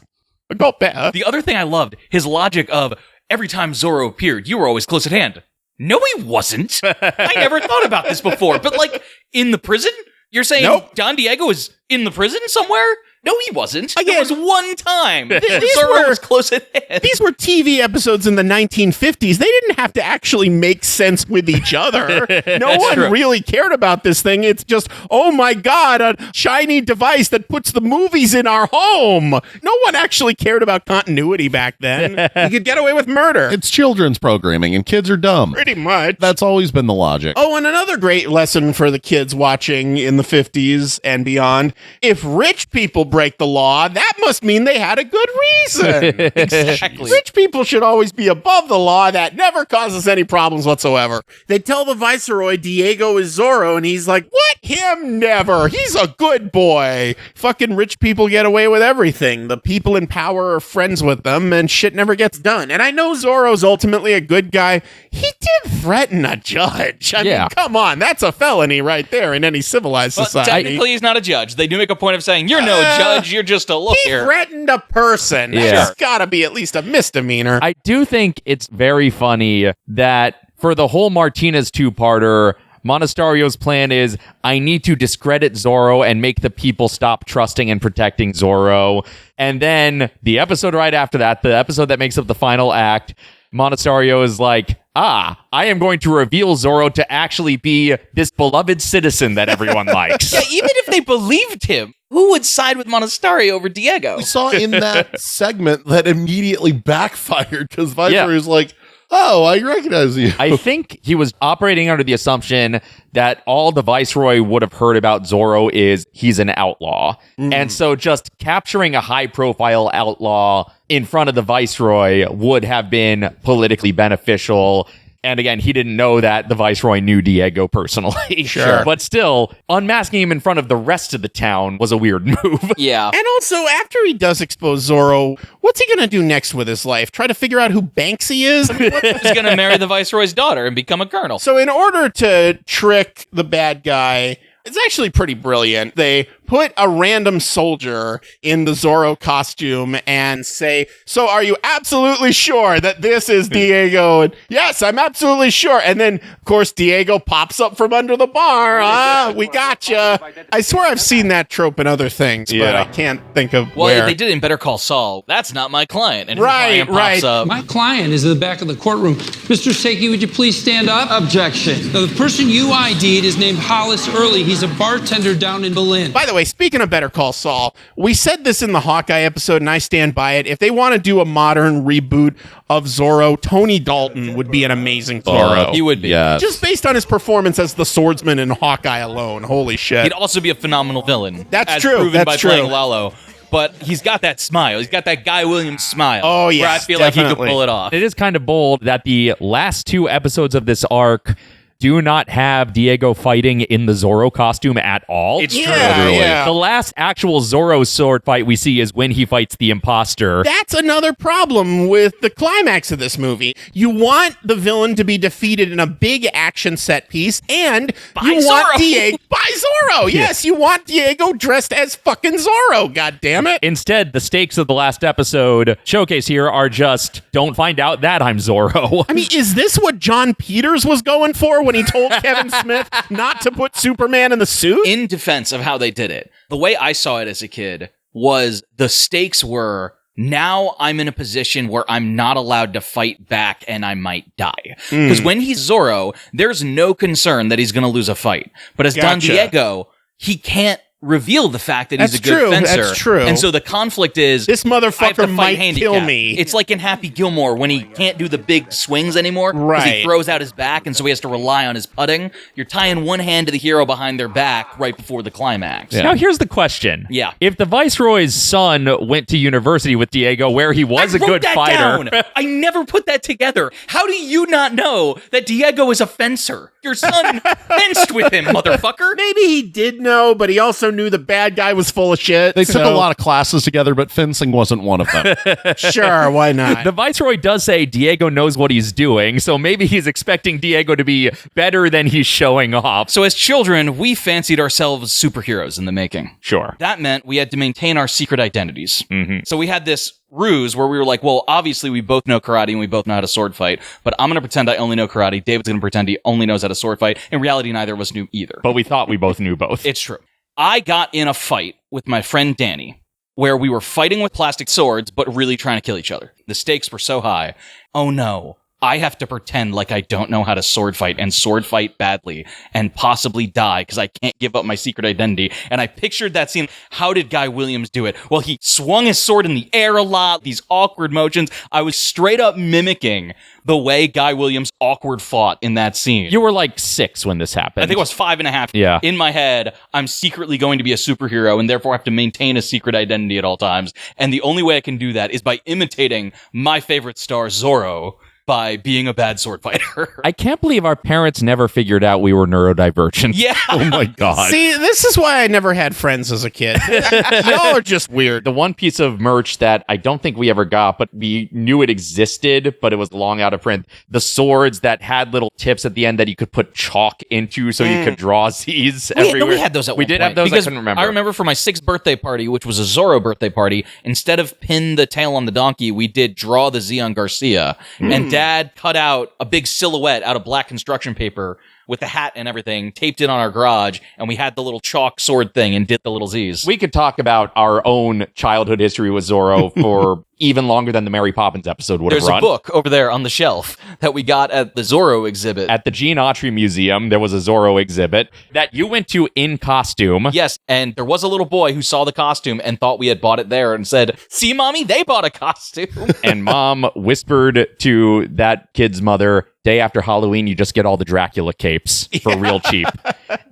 Go back. The other thing I loved, his logic of every time Zorro appeared, you were always close at hand. No, he wasn't. I never thought about this before. But like, in the prison? You're saying Nope. Don Diego is in the prison somewhere? No, he wasn't. Again, there was one time. these Zorro were- was close at hand. These were TV episodes in the 1950s. They didn't have to actually make sense with each other. No one true. really cared about this thing. It's just, oh my God, a shiny device that puts the movies in our home. No one actually cared about continuity back then. You could get away with murder. It's children's programming and kids are dumb. Pretty much. That's always been the logic. Oh, and another great lesson for the kids watching in the 50s and beyond. If rich people break the law, that must mean they had a good reason. Exactly. Rich people should always be above the law. That never causes any problems whatsoever. They tell the Viceroy Diego is Zorro, and he's like, What? Him never. He's a good boy. Fucking rich people get away with everything. The people in power are friends with them, and shit never gets done. And I know Zorro's ultimately a good guy. He did threaten a judge. I mean, come on. That's a felony right there in any civilized But society. technically, he's not a judge. They do make a point of saying, you're no judge, you're just a He lawyer. threatened a person. Yeah. That's gotta be at least a misdemeanor. I do think it's very funny that for the whole Martinez two-parter, Monasterio's plan is, I need to discredit Zorro and make the people stop trusting and protecting Zorro. And then the episode right after that, the episode that makes up the final act, Monasterio is like, I am going to reveal Zorro to actually be this beloved citizen that everyone likes. Yeah, even if they believed him, who would side with Monasterio over Diego? We saw in that segment that immediately backfired because Viceroy was like, oh, I recognize you. I think he was operating under the assumption that all the Viceroy would have heard about Zorro is he's an outlaw. And so just capturing a high-profile outlaw in front of the Viceroy would have been politically beneficial. And again, he didn't know that the Viceroy knew Diego personally. Sure. But still, unmasking him in front of the rest of the town was a weird move. Yeah. And also, after he does expose Zorro, what's he going to do next with his life? Try to figure out who Banksy is? I mean, He's going to marry the Viceroy's daughter and become a colonel. So in order to trick the bad guy, it's actually pretty brilliant. They put a random soldier in the Zorro costume and say, so are you absolutely sure that this is Diego? And yes, I'm absolutely sure. And then, of course, Diego pops up from under the bar. We gotcha. I swear I've seen that trope in other things, but I can't think of where. They did it in Better Call Saul. That's not my client. And his Right, client pops up. My client is in the back of the courtroom. Mr. Seki, would you please stand up? Objection. Now, the person you ID'd is named Hollis Early. He's a bartender down in Berlin. By the way, speaking of Better Call Saul, we said this in the Hawkeye episode, and I stand by it. If they want to do a modern reboot of Zorro, Tony Dalton would be an amazing Zorro. He would be. Yes. Just based on his performance as the swordsman in Hawkeye alone. Holy shit. He'd also be a phenomenal villain. That's as true. Proven That's by true. playing Lalo. but he's got that smile. He's got that Guy Williams smile. Oh, yes, where I feel like he could pull it off. It is kind of bold that the last 2 episodes of this arc do not have Diego fighting in the Zorro costume at all. It's true. Yeah. The last actual Zorro sword fight we see is when he fights the imposter. That's another problem with the climax of this movie. You want the villain to be defeated in a big action set piece, and you want Diego by Zorro. Yes, you want Diego dressed as fucking Zorro. God damn it! Instead, the stakes of the last episode showcase here are just don't find out that I'm Zorro. I mean, is this what John Peters was going for when he told Kevin Smith not to put Superman in the suit? In defense of how they did it, the way I saw it as a kid was the stakes were, now I'm in a position where I'm not allowed to fight back and I might die. Because when he's Zorro, there's no concern that he's going to lose a fight. But as Don Diego, he can't reveal the fact that he's a good fencer. That's true. And so the conflict is, this motherfucker might kill me. It's like in Happy Gilmore when he can't do the big swings anymore because he throws out his back and so he has to rely on his putting. You're tying one hand to the hero behind their back right before the climax. Now here's the question. Yeah. If the Viceroy's son went to university with Diego where he was a good fighter. I never put that together. How do you not know that Diego is a fencer? Your son fenced with him, motherfucker. Maybe he did know, but he also knew the bad guy was full of shit. They took a lot of classes together, but fencing wasn't one of them. Sure, why not? The Viceroy does say Diego knows what he's doing, so maybe he's expecting Diego to be better than he's showing off. So as children, we fancied ourselves superheroes in the making. Sure. That meant we had to maintain our secret identities. So we had this ruse where we were like, well, obviously we both know karate and we both know how to sword fight, but I'm going to pretend I only know karate. David's going to pretend he only knows how to sword fight. In reality, neither of us knew either. But we thought we both knew both. It's true. I got in a fight with my friend Danny where we were fighting with plastic swords, but really trying to kill each other. The stakes were so high. Oh no. I have to pretend like I don't know how to sword fight and sword fight badly and possibly die because I can't give up my secret identity. And I pictured that scene. How did Guy Williams do it? Well, he swung his sword in the air a lot, these awkward motions. I was straight up mimicking the way Guy Williams awkward fought in that scene. You were like 6 when this happened. I think I was 5.5. Yeah. In my head, I'm secretly going to be a superhero and therefore have to maintain a secret identity at all times. And the only way I can do that is by imitating my favorite star, Zorro, by being a bad sword fighter. I can't believe our parents never figured out we were neurodivergent. Yeah. Oh my God. See, this is why I never had friends as a kid. Y'all are just weird. The one piece of merch that I don't think we ever got, but we knew it existed, but it was long out of print. The swords that had little tips at the end that you could put chalk into so you could draw Z's everywhere. We had those at one point. We did have those, because I couldn't remember. I remember for my 6th birthday party, which was a Zorro birthday party, instead of pin the tail on the donkey, we did draw the Z on Garcia. And Dad cut out a big silhouette out of black construction paper with the hat and everything, taped it on our garage, and we had the little chalk sword thing and did the little Z's. We could talk about our own childhood history with Zorro for even longer than the Mary Poppins episode would have run. There's a book over there on the shelf that we got at the Zorro exhibit. At the Gene Autry Museum, there was a Zorro exhibit that you went to in costume. Yes, and there was a little boy who saw the costume and thought we had bought it there and said, "See, Mommy, they bought a costume." And Mom whispered to that kid's mother, day after Halloween, you just get all the Dracula capes for real cheap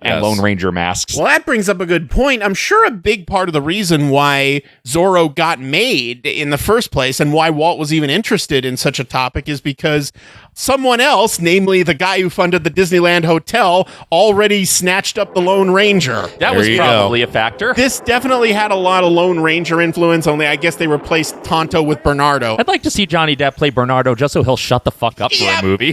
and Lone Ranger masks. Well, that brings up a good point. I'm sure a big part of the reason why Zorro got made in the first place and why Walt was even interested in such a topic is because someone else, namely the guy who funded the Disneyland Hotel, already snatched up the Lone Ranger. That was probably a factor. This definitely had a lot of Lone Ranger influence, only I guess they replaced Tonto with Bernardo. I'd like to see Johnny Depp play Bernardo just so he'll shut the fuck up for a movie.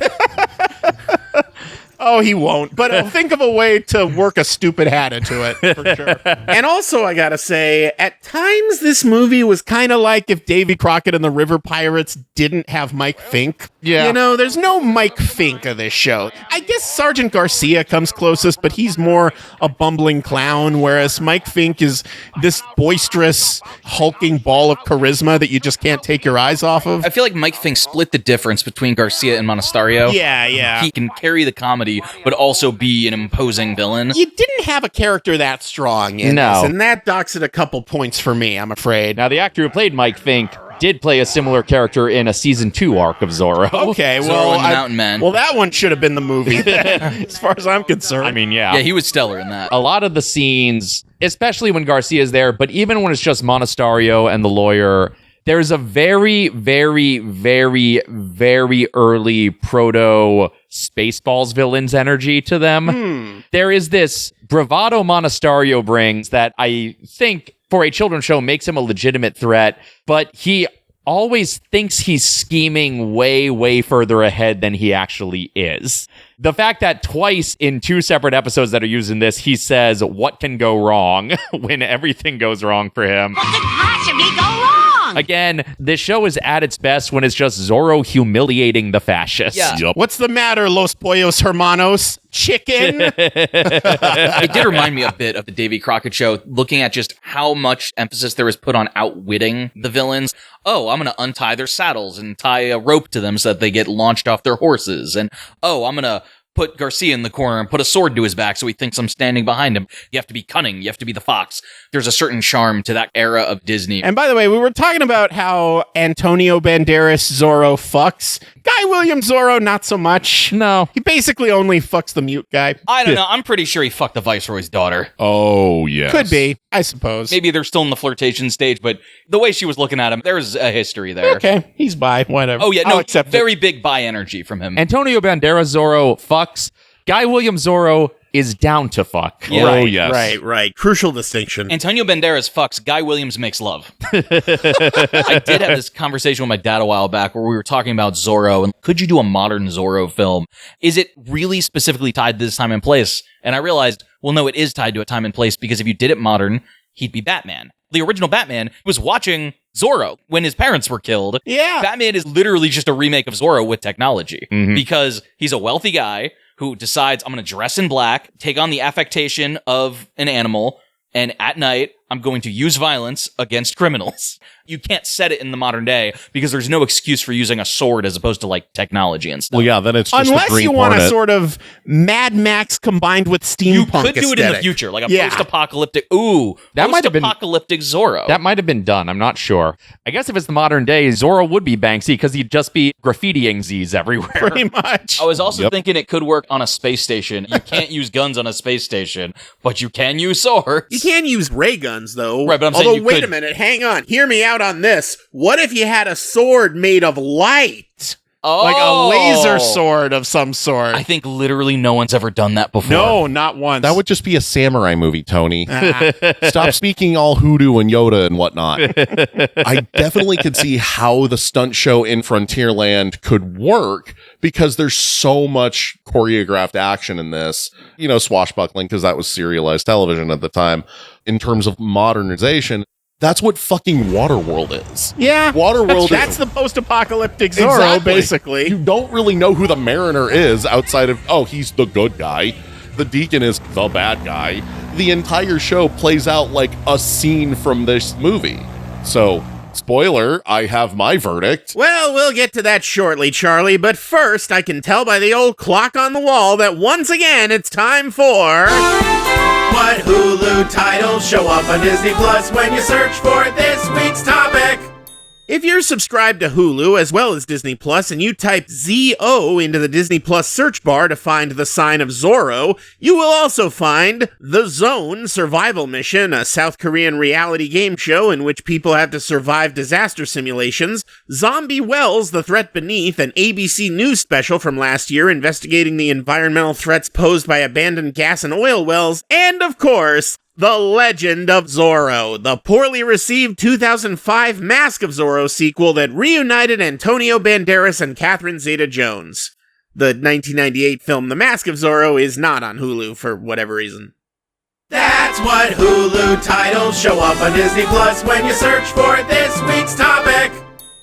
Oh, he won't. But think of a way to work a stupid hat into it, for sure. And also, I gotta say, at times this movie was kind of like if Davy Crockett and the River Pirates didn't have Mike Fink. Yeah. You know, there's no Mike Fink of this show. I guess Sergeant Garcia comes closest, but he's more a bumbling clown, whereas Mike Fink is this boisterous, hulking ball of charisma that you just can't take your eyes off of. I feel like Mike Fink split the difference between Garcia and Monasterio. Yeah. He can carry the comedy, but also be an imposing villain. You didn't have a character that strong in this, and that docks it a couple points for me, I'm afraid. Now, the actor who played Mike Fink did play a similar character in a season 2 arc of Zorro. Okay, Zorro well, and the Mountain Man. Well, that one should have been the movie, as far as I'm concerned. I mean, yeah. Yeah, he was stellar in that. A lot of the scenes, especially when Garcia's there, but even when it's just Monasterio and the lawyer, there's a very, very, very, very early proto Spaceballs villains energy to them. There is this bravado Monasterio brings that I think for a children's show makes him a legitimate threat, but he always thinks he's scheming way, way further ahead than he actually is. The fact that twice in 2 separate episodes that are used in this, he says, what can go wrong when everything goes wrong for him. What could possibly go wrong? Again, this show is at its best when it's just Zorro humiliating the fascists. Yeah. What's the matter, Los Pollos Hermanos? Chicken? It did remind me a bit of the Davy Crockett Show, looking at just how much emphasis there was put on outwitting the villains. Oh, I'm going to untie their saddles and tie a rope to them so that they get launched off their horses. And, oh, I'm going to put Garcia in the corner and put a sword to his back so he thinks I'm standing behind him. You have to be cunning. You have to be the fox. There's a certain charm to that era of Disney. And by the way, we were talking about how Antonio Banderas Zorro fucks. Guy Williams Zorro, not so much. No. He basically only fucks the mute guy. I don't know. I'm pretty sure he fucked the Viceroy's daughter. Oh, yes. Could be, I suppose. Maybe they're still in the flirtation stage, but the way she was looking at him, there's a history there. Okay, he's bi, whatever. Oh, yeah, I'll no, accept very big bi energy from him. Antonio Banderas Zorro fucks. Guy Williams Zorro is down to fuck. Yeah. Oh, yes. Right. Crucial distinction. Antonio Banderas fucks, Guy Williams makes love. I did have this conversation with my dad a while back where we were talking about Zorro and could you do a modern Zorro film? Is it really specifically tied to this time and place? And I realized, well, no, it is tied to a time and place because if you did it modern, he'd be Batman. The original Batman was watching Zorro when his parents were killed. Yeah. Batman is literally just a remake of Zorro with technology because he's a wealthy guy who decides I'm going to dress in black, take on the affectation of an animal, and at night, I'm going to use violence against criminals. You can't set it in the modern day because there's no excuse for using a sword as opposed to like technology and stuff. Well, yeah, then it's just Unless the Green you want Hornet. a sort of Mad Max combined with steampunk You could do it in the aesthetic. future, like a Yeah. post-apocalyptic. That might have been post-apocalyptic Zorro. That might have been done. I'm not sure. I guess if it's the modern day, Zorro would be Banksy because he'd just be graffitiing Z's everywhere. Pretty much. I was also thinking it could work on a space station. You can't use guns on a space station, but you can use swords. You can use ray guns, though. Right, but I'm saying Although, you wait could- a minute, hang on. Hear me out on this. What if you had a sword made of light? Like a laser sword of some sort. I think literally no one's ever done that before. No, not once. That would just be a samurai movie, Tony. Ah. Stop speaking all hoodoo and Yoda and whatnot. I definitely could see how the stunt show in Frontierland could work because there's so much choreographed action in this. You know, swashbuckling, because that was serialized television at the time. In terms of modernization, that's what fucking Waterworld is. Yeah. Waterworld That's the post-apocalyptic Zorro, Exactly. basically. You don't really know who the Mariner is outside of, oh, he's the good guy. The Deacon is the bad guy. The entire show plays out like a scene from this movie. So, spoiler, I have my verdict. Well, we'll get to that shortly, Charlie, but first, I can tell by the old clock on the wall that once again it's time for... What Hulu titles show up on Disney Plus when you search for this week's topic? If you're subscribed to Hulu as well as Disney Plus and you type ZO into the Disney Plus search bar to find the sign of Zorro, you will also find The Zone Survival Mission, a South Korean reality game show in which people have to survive disaster simulations, Zombie Wells, The Threat Beneath, an ABC News special from last year investigating the environmental threats posed by abandoned gas and oil wells, and of course, The Legend of Zorro, the poorly received 2005 Mask of Zorro sequel that reunited Antonio Banderas and Catherine Zeta-Jones. The 1998 film The Mask of Zorro is not on Hulu for whatever reason. That's what Hulu titles show up on Disney Plus when you search for this week's topic.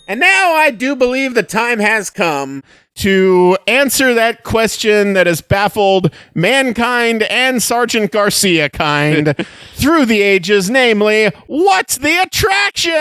And now I do believe the time has come to answer that question that has baffled mankind and Sergeant Garcia kind through the ages, namely, what's the attraction?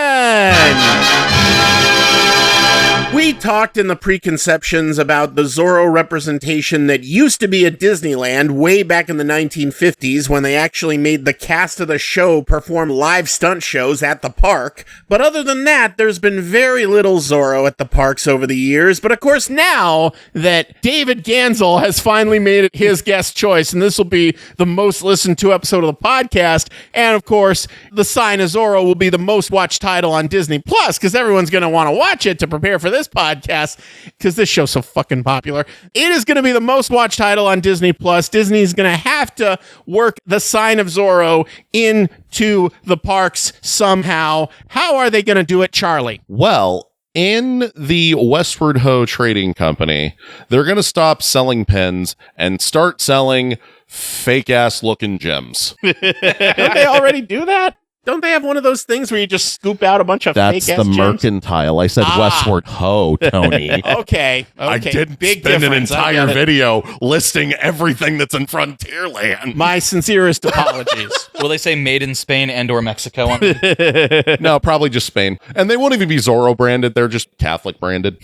We talked in the preconceptions about the Zorro representation that used to be at Disneyland way back in the 1950s when they actually made the cast of the show perform live stunt shows at the park. But other than that, there's been very little Zorro at the parks over the years. But of course, now that David Ganssle has finally made it his guest choice, and this will be the most listened to episode of the podcast, and of course, The Sign of Zorro will be the most watched title on Disney Plus, because everyone's going to want to watch it to prepare for this podcast, because this show's so fucking popular. It is going to be the most watched title on Disney Plus. Disney's going to have to work The Sign of Zorro into the parks somehow. How are they going to do it, Charlie? Well, in the Westward Ho Trading Company, they're going to stop selling pens and start selling fake-ass looking gems. Don't they already do that? Don't they have one of those things where you just scoop out a bunch of That's fake-ass the gems? mercantile. I said Westward Ho, Tony. Okay. I didn't Big spend an difference. I entire get it. video listing everything that's in Frontierland. My sincerest apologies. Will they say made in Spain and or Mexico on them? No, probably just Spain. And they won't even be Zorro branded. They're just Catholic branded.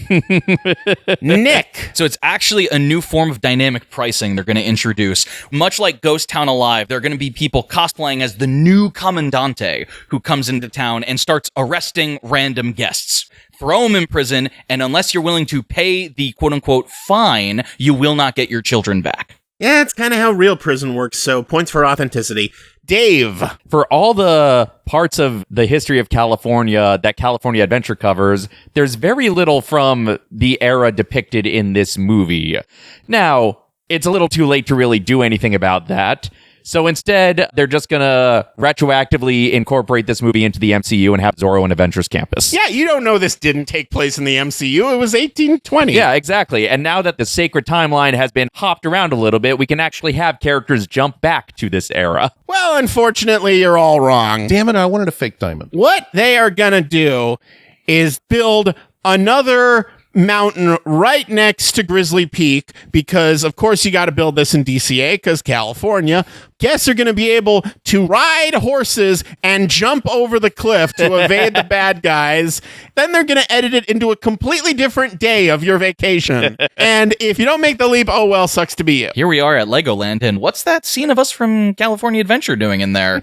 Nick. So it's actually a new form of dynamic pricing they're going to introduce. Much like Ghost Town Alive, there are going to be people cosplaying as the new Commandante who comes into town and starts arresting random guests. Throw them in prison, and unless you're willing to pay the quote-unquote fine, you will not get your children back. Yeah, it's kind of how real prison works, so points for authenticity. Dave. For all the parts of the history of California that California Adventure covers, there's very little from the era depicted in this movie. Now, it's a little too late to really do anything about that. So instead, they're just going to retroactively incorporate this movie into the MCU and have Zorro and Avengers Campus. Yeah, you don't know this didn't take place in the MCU. It was 1820. Yeah, exactly. And now that the sacred timeline has been hopped around a little bit, we can actually have characters jump back to this era. Well, unfortunately, you're all wrong. Damn it, I wanted a fake diamond. What they are going to do is build another mountain right next to Grizzly Peak, because of course you got to build this in DCA because California. Guests are going to be able to ride horses and jump over the cliff to evade the bad guys. Then they're going to edit it into a completely different day of your vacation. And if you don't make the leap, oh well, sucks to be you. Here we are at Legoland, and what's that scene of us from California Adventure doing in there?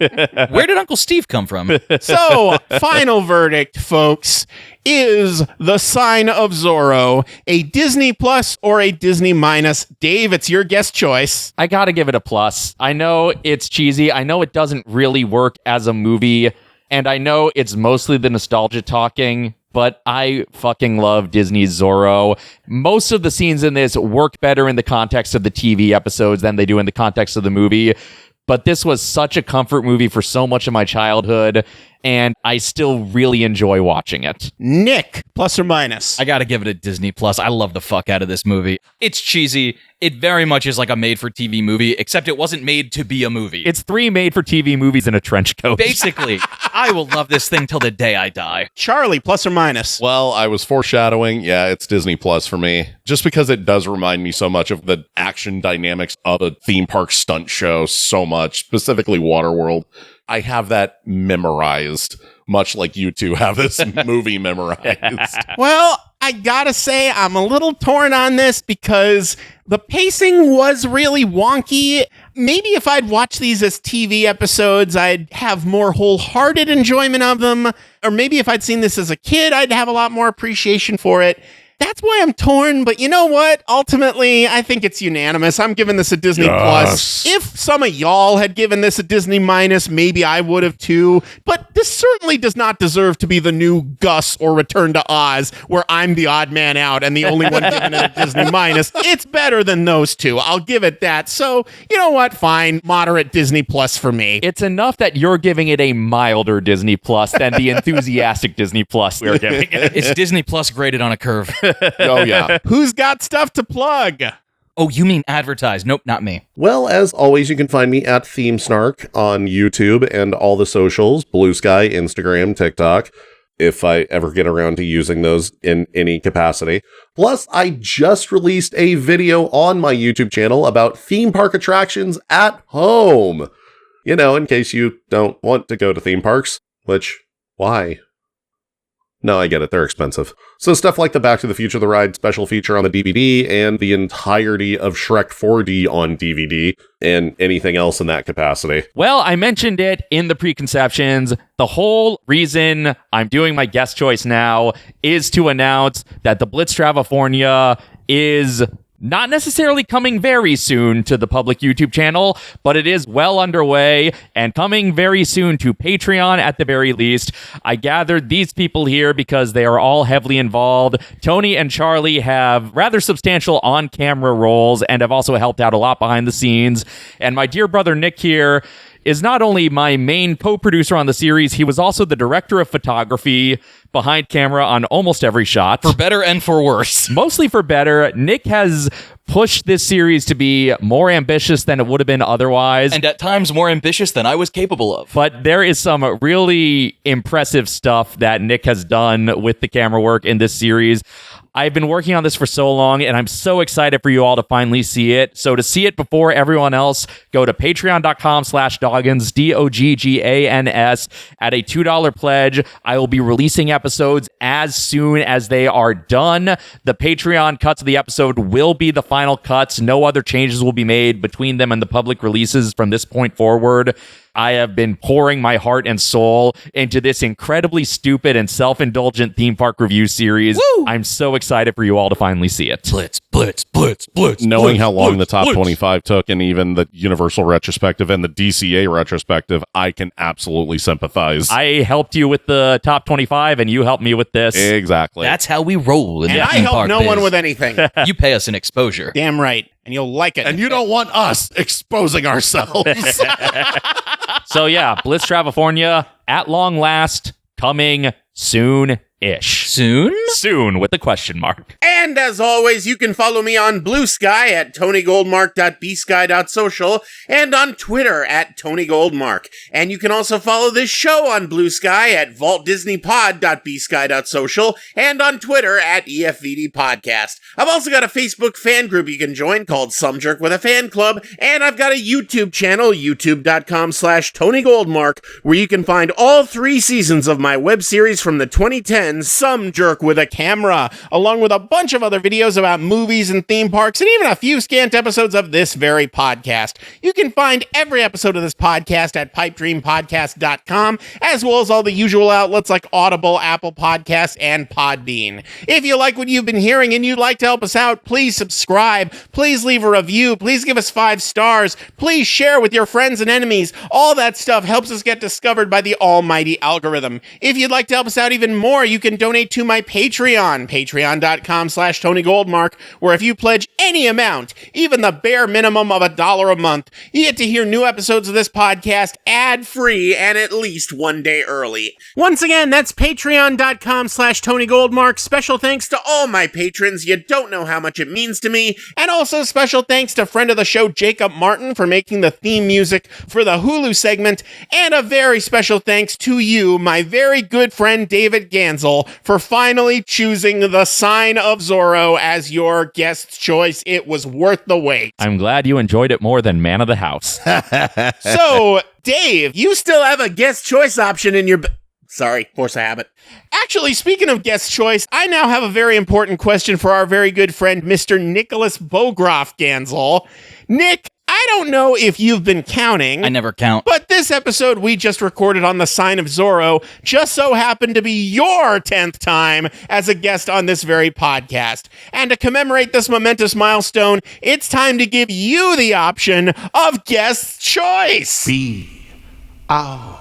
Where did Uncle Steve come from? So, final verdict, folks, is The Sign of Zorro a Disney Plus or a Disney minus? Dave, it's your guest choice. I gotta give it a plus. I know it's cheesy. I know it doesn't really work as a movie. And I know it's mostly the nostalgia talking, but I fucking love Disney's Zorro. Most of the scenes in this work better in the context of the TV episodes than they do in the context of the movie. But this was such a comfort movie for so much of my childhood, and I still really enjoy watching it. Nick, plus or minus? I gotta give it a Disney Plus. I love the fuck out of this movie. It's cheesy. It very much is like a made-for-TV movie, except it wasn't made to be a movie. It's 3 made-for-TV movies in a trench coat. Basically, I will love this thing till the day I die. Charlie, plus or minus? Well, I was foreshadowing. Yeah, it's Disney Plus for me. Just because it does remind me so much of the action dynamics of a theme park stunt show so much, specifically Waterworld. I have that memorized, much like you two have this movie memorized. Well, I gotta say, I'm a little torn on this because the pacing was really wonky. Maybe if I'd watched these as TV episodes, I'd have more wholehearted enjoyment of them. Or maybe if I'd seen this as a kid, I'd have a lot more appreciation for it. That's why I'm torn, but you know what? Ultimately, I think it's unanimous. I'm giving this a Disney Plus. If some of y'all had given this a Disney minus, maybe I would have too. But this certainly does not deserve to be the new Gus or Return to Oz, where I'm the odd man out and the only one giving it a Disney minus. It's better than those two. I'll give it that. So, you know what? Fine. Moderate Disney Plus for me. It's enough that you're giving it a milder Disney Plus than the enthusiastic Disney Plus we're giving it. It's Disney Plus graded on a curve. Oh, yeah. Who's got stuff to plug? Oh, you mean advertise? Nope, not me. Well, as always, you can find me at Theme Snark on YouTube and all the socials, Blue Sky, Instagram, TikTok, if I ever get around to using those in any capacity. Plus, I just released a video on my YouTube channel about theme park attractions at home. You know, in case you don't want to go to theme parks, which, why? No, I get it. They're expensive. So stuff like the Back to the Future The Ride special feature on the DVD and the entirety of Shrek 4D on DVD and anything else in that capacity. Well, I mentioned it in the preconceptions. The whole reason I'm doing my guest choice now is to announce that the Blitz Travafornia is not necessarily coming very soon to the public YouTube channel, but it is well underway and coming very soon to Patreon at the very least. I gathered these people here because they are all heavily involved. Tony and Charlie have rather substantial on-camera roles and have also helped out a lot behind the scenes. And my dear brother Nick here is not only my main co-producer on the series, he was also the director of photography behind camera on almost every shot. For better and for worse. Mostly for better. Nick has pushed this series to be more ambitious than it would have been otherwise. And at times more ambitious than I was capable of. But there is some really impressive stuff that Nick has done with the camera work in this series. I've been working on this for so long, and I'm so excited for you all to finally see it. So to see it before everyone else, go to patreon.com/Doggans, Doggans, at a $2 pledge. I will be releasing episodes as soon as they are done. The Patreon cuts of the episode will be the final cuts. No other changes will be made between them and the public releases from this point forward. I have been pouring my heart and soul into this incredibly stupid and self-indulgent theme park review series. Woo! I'm so excited for you all to finally see it. Blitz, blitz, blitz, blitz. Knowing blitz, how long blitz, the top blitz. 25 took and even the Universal retrospective and the DCA retrospective, I can absolutely sympathize. I helped you with the top 25 and you helped me with this. Exactly. That's how we roll in And the I theme help park no biz. one with anything. You pay us an exposure. Damn right. And you'll like it. And you don't want us exposing ourselves. So yeah, Blitz Travafornia, at long last, coming soon-ish. Soon? Soon, with a question mark. And as always, you can follow me on Blue Sky at tonygoldmark.bsky.social and on Twitter at tonygoldmark. And you can also follow this show on Blue Sky at vaultdisneypod.bsky.social and on Twitter at EFVDpodcast. I've also got a Facebook fan group you can join called Some Jerk with a Fan Club, and I've got a YouTube channel, youtube.com/TonyGoldmark, where you can find all 3 seasons of my web series from the 2010s, Some Jerk with a Camera, along with a bunch of other videos about movies and theme parks, and even a few scant episodes of this very podcast. You can find every episode of this podcast at pipedreampodcast.com, as well as all the usual outlets like Audible, Apple Podcasts, and Podbean. If you like what you've been hearing and you'd like to help us out, please subscribe, please leave a review, please give us 5 stars, please share with your friends and enemies. All that stuff helps us get discovered by the almighty algorithm. If you'd like to help us out even more, you can donate to my Patreon, patreon.com/TonyGoldmark, where if you pledge any amount, even the bare minimum of $1 a month, you get to hear new episodes of this podcast ad-free and at least 1 day early. Once again, that's patreon.com/TonyGoldmark. Special thanks to all my patrons. You don't know how much it means to me. And also special thanks to friend of the show, Jacob Martin, for making the theme music for the Hulu segment. And a very special thanks to you, my very good friend, David Ganssle, for finally choosing the Sign of Zorro as your guest choice. It was worth the wait. I'm glad you enjoyed it more than Man of the House. So, Dave, you still have a guest choice option in your... Sorry, force of habit. Actually, speaking of guest choice, I now have a very important question for our very good friend, Mr. Nicholas Bogroff Ganssle. Nick, I don't know if you've been counting. I never count. But this episode we just recorded on the Sign of Zorro just so happened to be your 10th time as a guest on this very podcast. And to commemorate this momentous milestone, it's time to give you the option of guest choice. Be our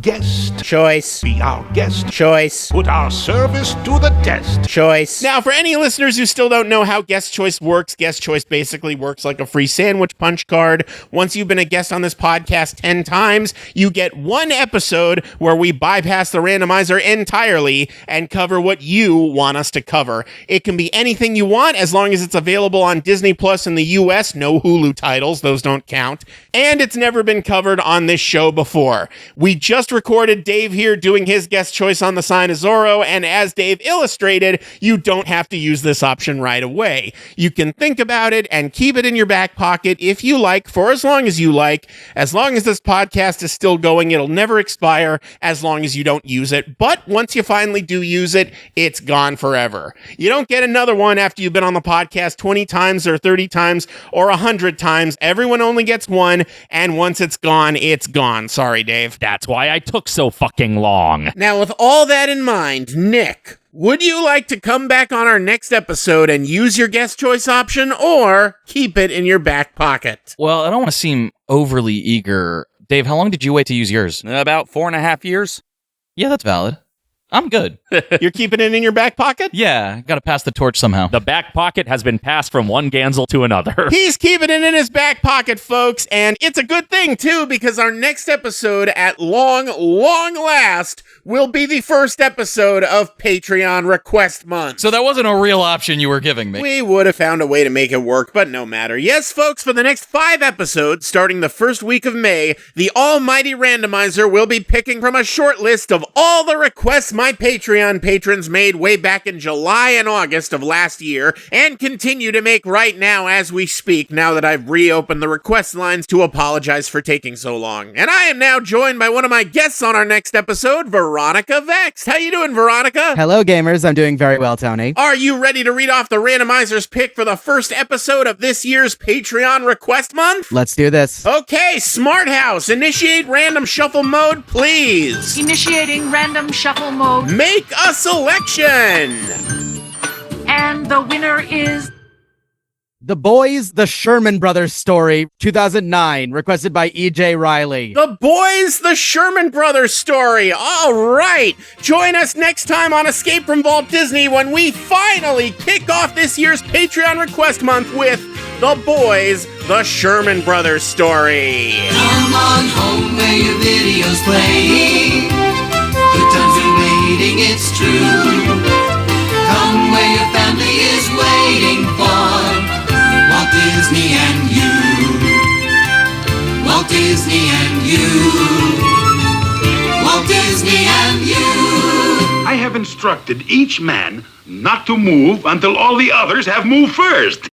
guest. Choice. Be our guest. Choice. Put our service to the test. Choice. Now, for any listeners who still don't know how guest choice works, guest choice basically works like a free sandwich punch card. Once you've been a guest on this podcast 10 times, you get 1 episode where we bypass the randomizer entirely and cover what you want us to cover. It can be anything you want as long as it's available on Disney Plus in the US. No Hulu titles, those don't count. And it's never been covered on this show before. We just just recorded Dave here doing his guest choice on the Sign of Zorro, and as Dave illustrated, you don't have to use this option right away. You can think about it and keep it in your back pocket if you like, for as long as you like. As long as this podcast is still going, it'll never expire as long as you don't use it. But once you finally do use it, it's gone forever. You don't get another one after you've been on the podcast 20 times or 30 times or 100 times. Everyone only gets one, and once it's gone, it's gone. Sorry, Dave. That's why I took so fucking long. Now, with all that in mind, Nick, would you like to come back on our next episode and use your guest choice option, or keep it in your back pocket? Well, I don't want to seem overly eager. Dave, how long did you wait to use yours? About 4.5 years. Yeah, that's valid. I'm good. You're keeping it in your back pocket? Yeah, gotta pass the torch somehow. The back pocket has been passed from one Ganssle to another. He's keeping it in his back pocket, folks, and it's a good thing, too, because our next episode, at long last, will be the first episode of Patreon Request Month. So that wasn't a real option you were giving me. We would have found a way to make it work, but no matter. Yes, folks, for the next 5 episodes, starting the first week of May, the almighty randomizer will be picking from a short list of all the requests my Patreon patrons made way back in July and August of last year, and continue to make right now as we speak, now that I've reopened the request lines to apologize for taking so long. And I am now joined by one of my guests on our next episode, Veronica Vext. How you doing, Veronica? Hello, gamers. I'm doing very well, Tony. Are you ready to read off the randomizer's pick for the first episode of this year's Patreon Request Month? Let's do this. Okay, Smart House, initiate random shuffle mode, please. Initiating random shuffle mode. Make a selection. And the winner is... The Boys, the Sherman Brothers Story, 2009, requested by E.J. Riley. The Boys, the Sherman Brothers Story. All right. Join us next time on Escape from Walt Disney when we finally kick off this year's Patreon Request Month with The Boys, the Sherman Brothers Story. Come on home where your video's playing. Good times are waiting, it's true. Come where your family is waiting for Walt Disney and you. Walt Disney and you. Walt Disney and you. I have instructed each man not to move until all the others have moved first.